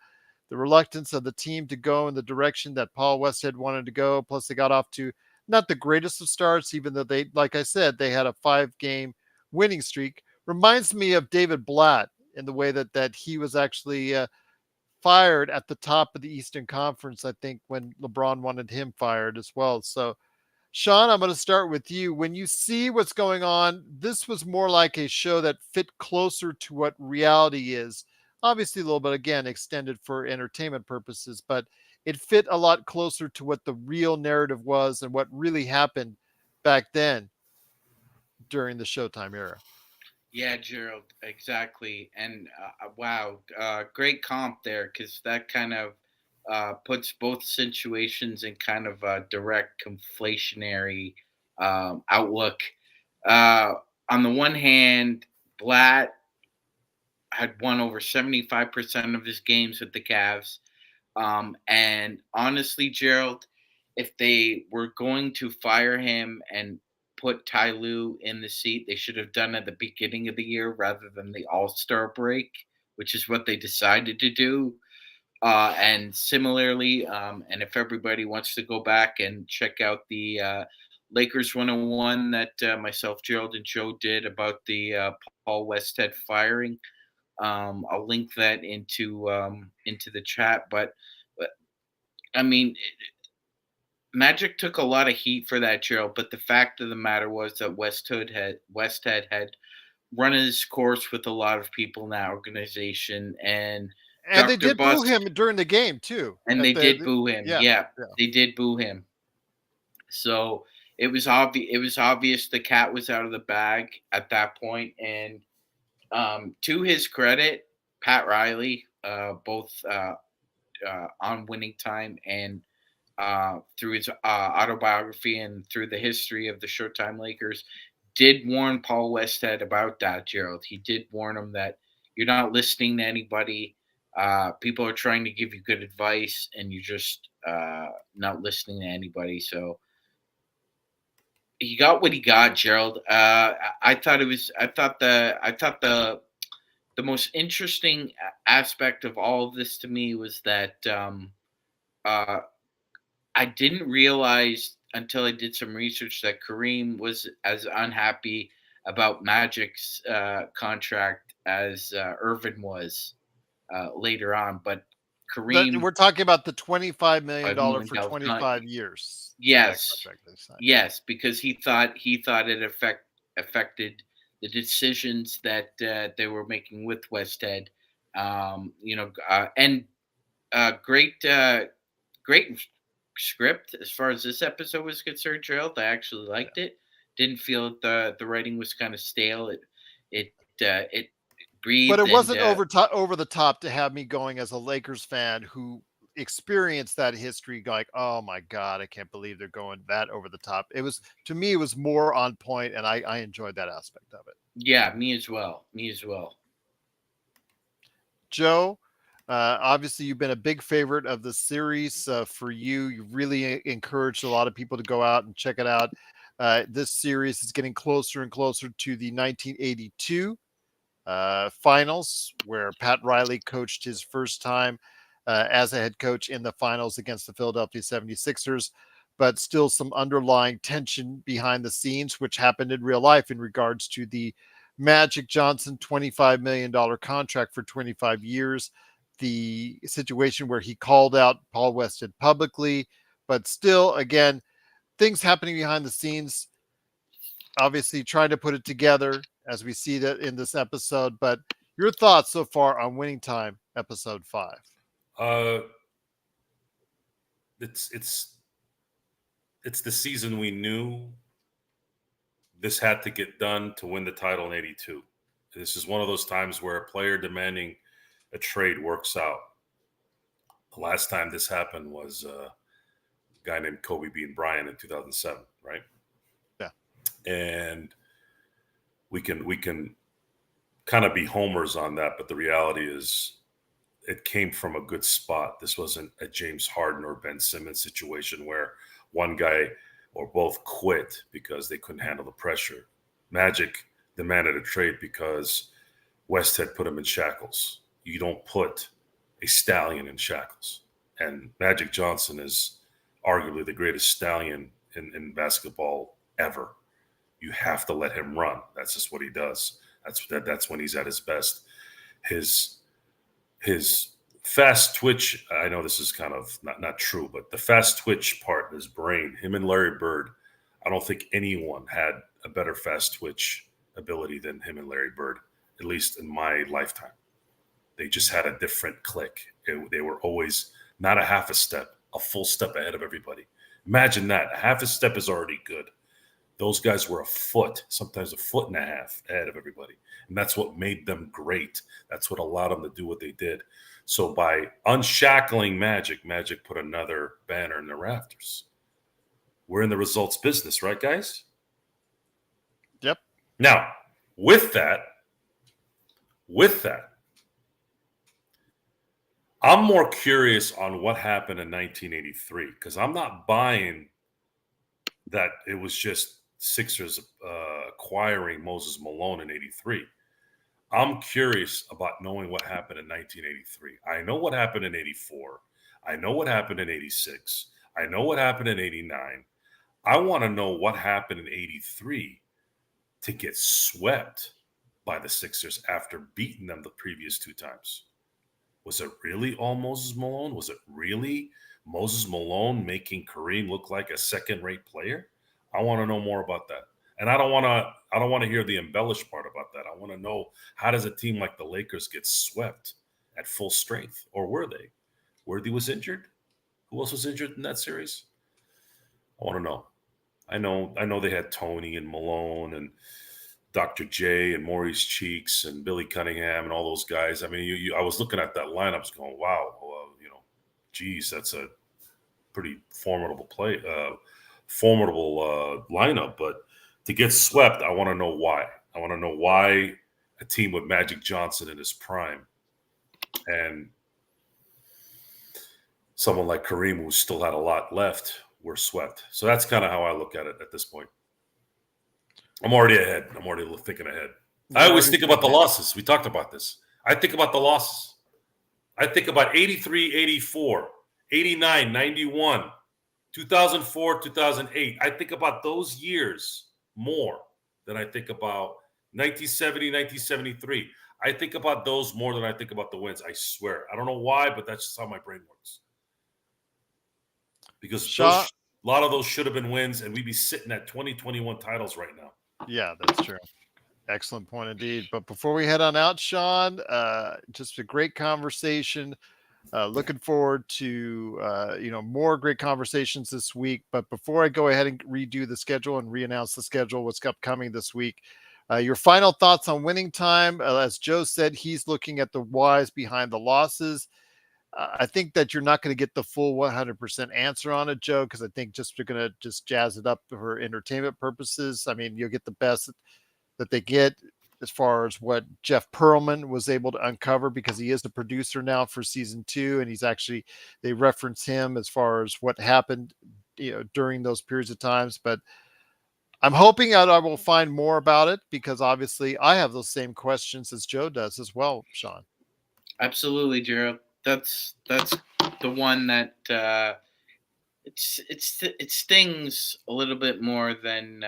reluctance of the team to go in the direction that Paul Westhead wanted to go. Plus they got off to not the greatest of starts, even though they, like I said, they had a 5-game winning streak. Reminds me of David Blatt in the way that he was actually fired at the top of the Eastern Conference, I think, when LeBron wanted him fired as well. So Sean, I'm going to start with you. When you see what's going on, this was more like a show that fit closer to what reality is. Obviously, a little bit, again, extended for entertainment purposes, but it fit a lot closer to what the real narrative was and what really happened back then during the Showtime era. Yeah, Gerald, exactly. And wow, great comp there because that kind of puts both situations in kind of a direct conflationary outlook. Uh, on the one hand, Blatt had won over 75% of his games with the Cavs. And honestly, Gerald, if they were going to fire him and put Ty Lue in the seat, they should have done it at the beginning of the year rather than the All-Star break, which is what they decided to do. And similarly, and if everybody wants to go back and check out the Lakers 101 that myself, Gerald, and Joe did about the Paul Westhead firing, I'll link that into the chat. But I mean, Magic took a lot of heat for that, Gerald. But the fact of the matter was that Westhead had run his course with a lot of people in that organization, and And they Dr. did boo Buss, him during the game too. and At they did boo him. yeah, Yeah, yeah. they did boo him. So it was obvious. It was obvious the cat was out of the bag at that point. And to his credit, Pat Riley, both on Winning Time and through his autobiography and through the history of the Showtime Lakers, did warn Paul Westhead about that, Gerald. He did warn him that you're not listening to anybody. People are trying to give you good advice, and you're just not listening to anybody. So he got what he got, Gerald. I thought it was. I thought the most interesting aspect of all of this to me was that uh, I didn't realize until I did some research that Kareem was as unhappy about Magic's contract as Irvin was later on. But Kareem, We're talking about the $25 million $5 million for 25 years. yes, Contract they signed. yes, because he thought it affected the decisions that they were making with Westhead. And Great, great script as far as this episode was concerned, Gerald. I actually liked it. Didn't feel the writing was kind of stale. It But breathed it and wasn't over the top to have me going as a Lakers fan who experienced that history like, oh my God, I can't believe they're going that over the top. It was, to me, it was more on point, and I enjoyed that aspect of it. yeah, me as well. Me as well. Joe, obviously you've been a big favorite of the series. For you, you really encouraged a lot of people to go out and check it out. This series is getting closer and closer to the 1982 finals, where Pat Riley coached his first time as a head coach in the finals against the Philadelphia 76ers, but still some underlying tension behind the scenes, which happened in real life in regards to the Magic Johnson $25 million contract for 25 years, the situation where he called out Paul Westhead publicly, but still, again, things happening behind the scenes, obviously trying to put it together as we see that in this episode. But your thoughts so far on Winning Time, episode 5? Uh, it's the season we knew this had to get done to win the title in '82. This is one of those times where a player demanding a trade works out. The last time this happened was a guy named Kobe Bean Bryant in 2007, right? Yeah. And we can kind of be homers on that, but the reality is it came from a good spot. This wasn't a James Harden or Ben Simmons situation where one guy or both quit because they couldn't handle the pressure. Magic demanded a trade because West had put him in shackles. You don't put a stallion in shackles. And Magic Johnson is arguably the greatest stallion in basketball ever. You have to let him run. That's just what he does. That's when he's at his best. His fast twitch, I know this is kind of not true, but the fast twitch part in his brain, him and Larry Bird, I don't think anyone had a better fast twitch ability than him and Larry Bird, at least in my lifetime. They just had a different click. They were always not a half a step, a full step ahead of everybody. Imagine that. A half a step is already good. Those guys were a foot, sometimes a foot and a half ahead of everybody. And that's what made them great. That's what allowed them to do what they did. So by unshackling Magic, Magic put another banner in the rafters. We're in the results business, right, guys? Yep. Now, with that, I'm more curious on what happened in 1983 because I'm not buying that it was just Sixers acquiring Moses Malone in '83. I'm curious about knowing what happened in 1983. I know what happened in '84. I know what happened in '86. I know what happened in '89. I want to know what happened in '83 to get swept by the Sixers after beating them the previous two times. Was it really all Moses Malone? Was it really Moses Malone making Kareem look like a second-rate player? I want to know more about that. And I don't want to hear the embellished part about that. I want to know, how does a team like the Lakers get swept at full strength? Or were they? Worthy was injured? Who else was injured in that series? I want to know. I know they had Tony and Malone and Dr. J and Maurice Cheeks and Billy Cunningham and all those guys. I mean, I was looking at that lineup, I was going, wow, well, geez, that's a pretty formidable lineup. But to get swept, I want to know why. I want to know why a team with Magic Johnson in his prime and someone like Kareem, who still had a lot left, were swept. So that's kind of how I look at it at this point. I'm already ahead. I'm already thinking ahead. I always think about the losses. We talked about this. I think about the losses. I think about 83, 84, 89, 91, 2004, 2008. I think about those years more than I think about 1970, 1973. I think about those more than I think about the wins. I swear. I don't know why, but that's just how my brain works. Because a lot of those should have been wins, and we'd be sitting at 2021 titles right now. Yeah, that's true. Excellent point indeed. But before we head on out, Sean, just a great conversation. Looking forward to more great conversations this week. But before I go ahead and redo the schedule and re-announce the schedule, what's upcoming this week, your final thoughts on winning time. As Joe said, he's looking at the whys behind the losses. I think that you're not going to get the full 100% answer on it, Joe, because I think just you're going to just jazz it up for entertainment purposes. I mean, you'll get the best that they get as far as what Jeff Pearlman was able to uncover, because he is the producer now for season 2, and they reference him as far as what happened, during those periods of times. But I'm hoping that I will find more about it, because obviously I have those same questions as Joe does as well, Sean. Absolutely, Gerald. That's the one that it stings a little bit more than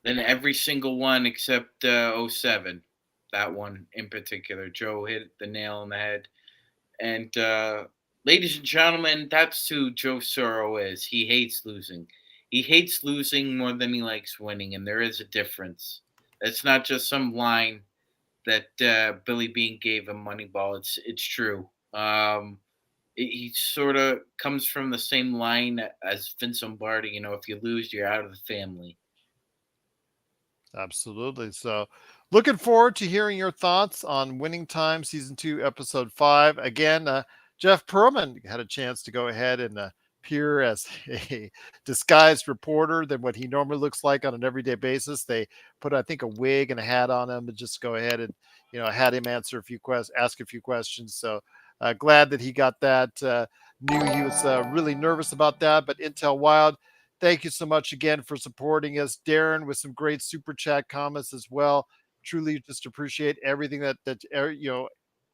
every single one except 07. That one in particular. Joe hit the nail on the head. And ladies and gentlemen, that's who Joe Soro is. He hates losing. He hates losing more than he likes winning, and there is a difference. It's not just some line that Billy Bean gave him Moneyball. It's true. He sort of comes from the same line as Vince Lombardi. If you lose, you're out of the family. Absolutely. So looking forward to hearing your thoughts on Winning Time Season 2, Episode 5. Again, Jeff Pearlman had a chance to go ahead and appear as a disguised reporter than what he normally looks like on an everyday basis. They put, I think, a wig and a hat on him and just go ahead and, had him ask a few questions. So glad that he got that. Knew he was really nervous about that, but Intel Wild, thank you so much again for supporting us. Darren with some great super chat comments as well. Truly just appreciate everything that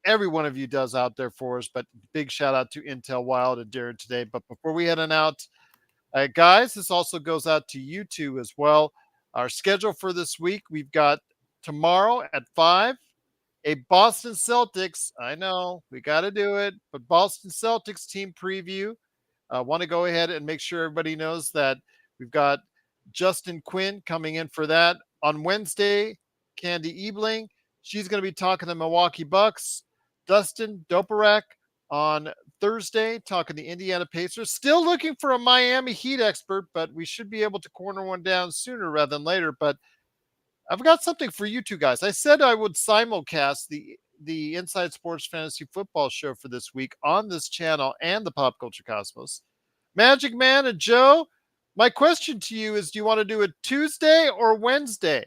every one of you does out there for us. But big shout out to Intel Wild and Darren today. But before we head on out, guys, this also goes out to you two as well. Our schedule for this week, we've got tomorrow at 5, a Boston Celtics. I know we got to do it, but Boston Celtics team preview. I want to go ahead and make sure everybody knows that we've got Justin Quinn coming in for that. On Wednesday, Candy Ebling, she's going to be talking to Milwaukee Bucks. Dustin Doparak on Thursday, talking to Indiana Pacers. Still looking for a Miami Heat expert, but we should be able to corner one down sooner rather than later. But I've got something for you two guys. I said I would simulcast the Inside Sports Fantasy Football show for this week on this channel and the Pop Culture Cosmos. Magic Man and Joe, my question to you is, do you want to do it Tuesday or Wednesday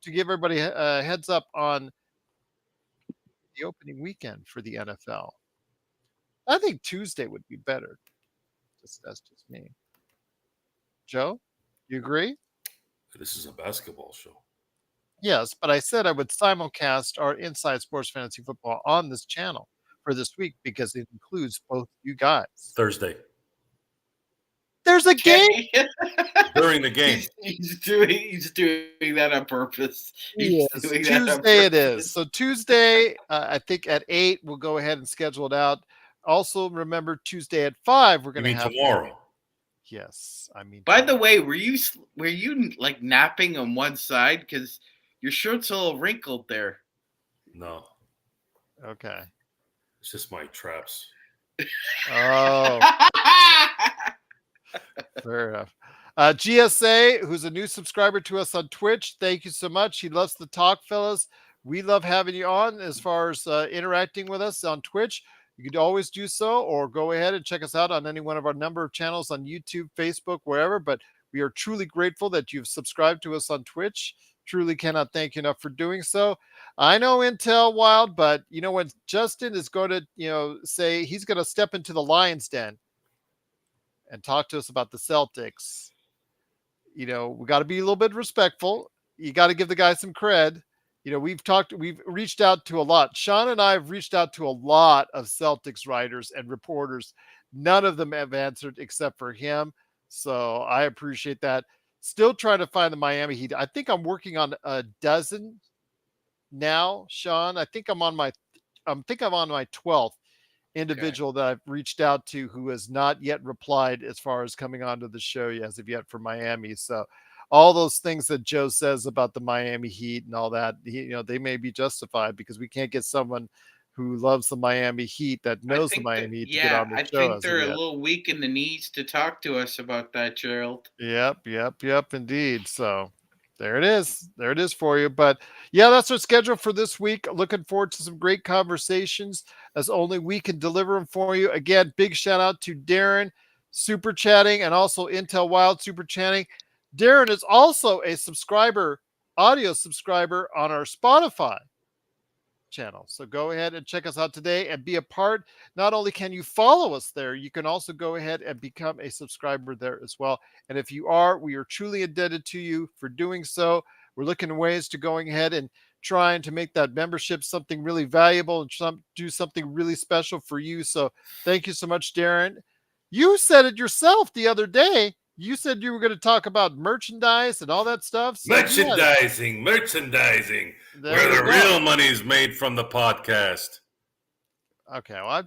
to give everybody a heads up on the opening weekend for the NFL? I think Tuesday would be better. That's just me. Joe, you agree? This is a basketball show. Yes, but I said I would simulcast our Inside Sports Fantasy Football on this channel for this week because it includes both you guys. Thursday. There's a game during the game. He's doing that on purpose. Yes, Tuesday it is. So Tuesday, I think at 8, we'll go ahead and schedule it out. Also, remember Tuesday at 5, we're going to have tomorrow. Yes, I mean. By the way, were you like napping on one side because your shirt's a little wrinkled there? No. Okay. It's just my traps. Oh. Fair enough. GSA, who's a new subscriber to us on Twitch, thank you so much. He loves the talk, fellas. We love having you on as far as interacting with us on Twitch. You could always do so, or go ahead and check us out on any one of our number of channels on YouTube, Facebook, wherever. But we are truly grateful that you've subscribed to us on Twitch. Truly cannot thank you enough for doing so. I know Intel Wild, but when Justin is going to, say he's going to step into the lion's den and talk to us about the Celtics, we got to be a little bit respectful. You got to give the guy some cred. We've reached out to a lot. Sean and I have reached out to a lot of Celtics writers and reporters. None of them have answered except for him. So I appreciate that. Still trying to find the Miami Heat. I think I'm working on a dozen now, Sean. I think I'm on my 12th individual that I've reached out to who has not yet replied as far as coming onto the show as of yet for Miami. So all those things that Joe says about the Miami Heat and all that, they may be justified because we can't get someone who loves the Miami Heat, that I knows the think that Miami Heat, to get yeah, on the I show think as of they're a yet. little weak in the knees to talk to us about that, Gerald. Yep, indeed. So there it is. There it is for you. But yeah, that's our schedule for this week. Looking forward to some great conversations as only we can deliver them for you. Again, big shout out to Darren super chatting and also Intel Wild super chatting. Darren is also a subscriber, audio subscriber on our Spotify channel. So go ahead and check us out today and be a part. Not only can you follow us there, you can also go ahead and become a subscriber there as well. And if you are, we are truly indebted to you for doing so. We're looking at ways to going ahead and trying to make that membership something really valuable and do something really special for you. So thank you so much, Darren. You said it yourself the other day. You said you were going to talk about merchandise and all that stuff. So Merchandising, there where you the go. real money is made from the podcast. Okay, well,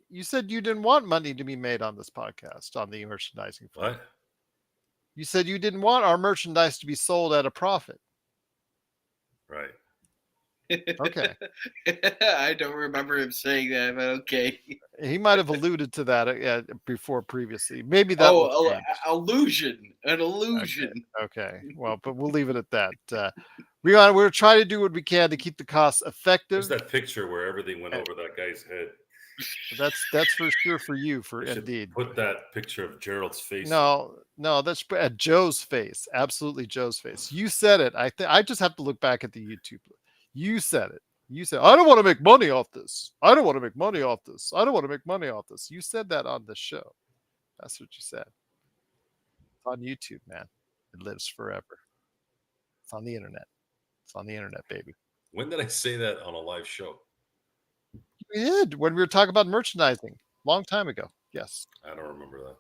you said you didn't want money to be made on this podcast on the merchandising front. What? You said you didn't want our merchandise to be sold at a profit. Right. Okay. I don't remember him saying that, but okay. He might have alluded to that before previously. Maybe that will change. An illusion. Okay. Well, but we'll leave it at that. We're trying to do what we can to keep the costs effective. There's that picture where everything went over that guy's head. That's for sure for you, for They should indeed. put that picture of Gerald's face. No, that's at Joe's face. Absolutely Joe's face. You said it. I just have to look back at the YouTube. You said it. You said, I don't want to make money off this. I don't want to make money off this. I don't want to make money off this. You said that on the show. That's what you said. It's on YouTube, man. It lives forever. It's on the internet. It's on the internet, baby. When did I say that on a live show? We did when we were talking about merchandising. Long time ago. Yes. I don't remember that.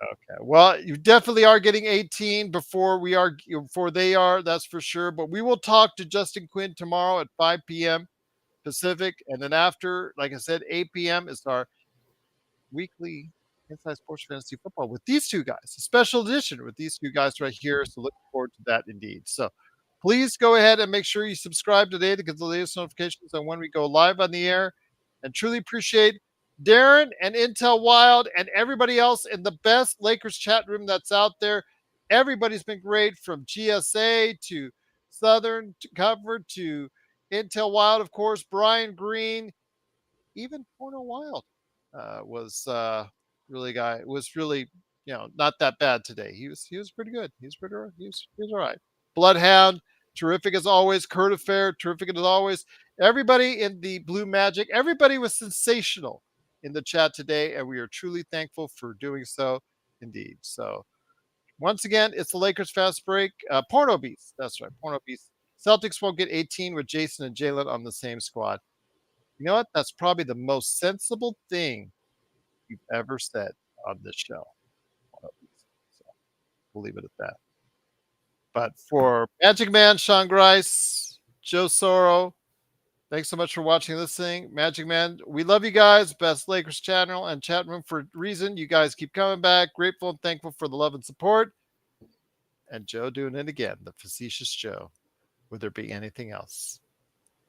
Okay. Well, you definitely are getting 18 before they are. That's for sure. But we will talk to Justin Quinn tomorrow at 5 p.m. Pacific. And then after, like I said, 8 p.m. is our weekly Inside Sports Fantasy Football with these two guys, a special edition with these two guys right here. So looking forward to that indeed. So please go ahead and make sure you subscribe today to get the latest notifications on when we go live on the air. And truly appreciate Darren and Intel Wild and everybody else in the best Lakers chat room that's out there. Everybody's been great, from GSA to Southern to Cover to Intel Wild, of course, Brian Green, even Porno Wild was really not that bad today. He was pretty good. He was all right. Bloodhound, terrific as always. Kurt Affair, terrific as always. Everybody in the Blue Magic, everybody was sensational in the chat today, and we are truly thankful for doing so indeed. So once again, it's the Lakers Fast Break. Porno Beast. That's right. Porno Beast. Celtics won't get 18 with Jason and Jalen on the same squad. You know what? That's probably the most sensible thing you've ever said on this show. So we'll leave it at that. But for Magic Man, Sean Grice, Joe Soro, thanks so much for watching this thing. Magic Man, we love you guys. Best Lakers channel and chat room for a reason. You guys keep coming back. Grateful and thankful for the love and support. And Joe doing it again, the facetious Joe. Would there be anything else?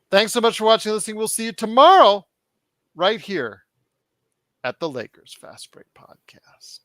Thanks so much for watching and listening. We'll see you tomorrow right here at the Lakers Fast Break Podcast.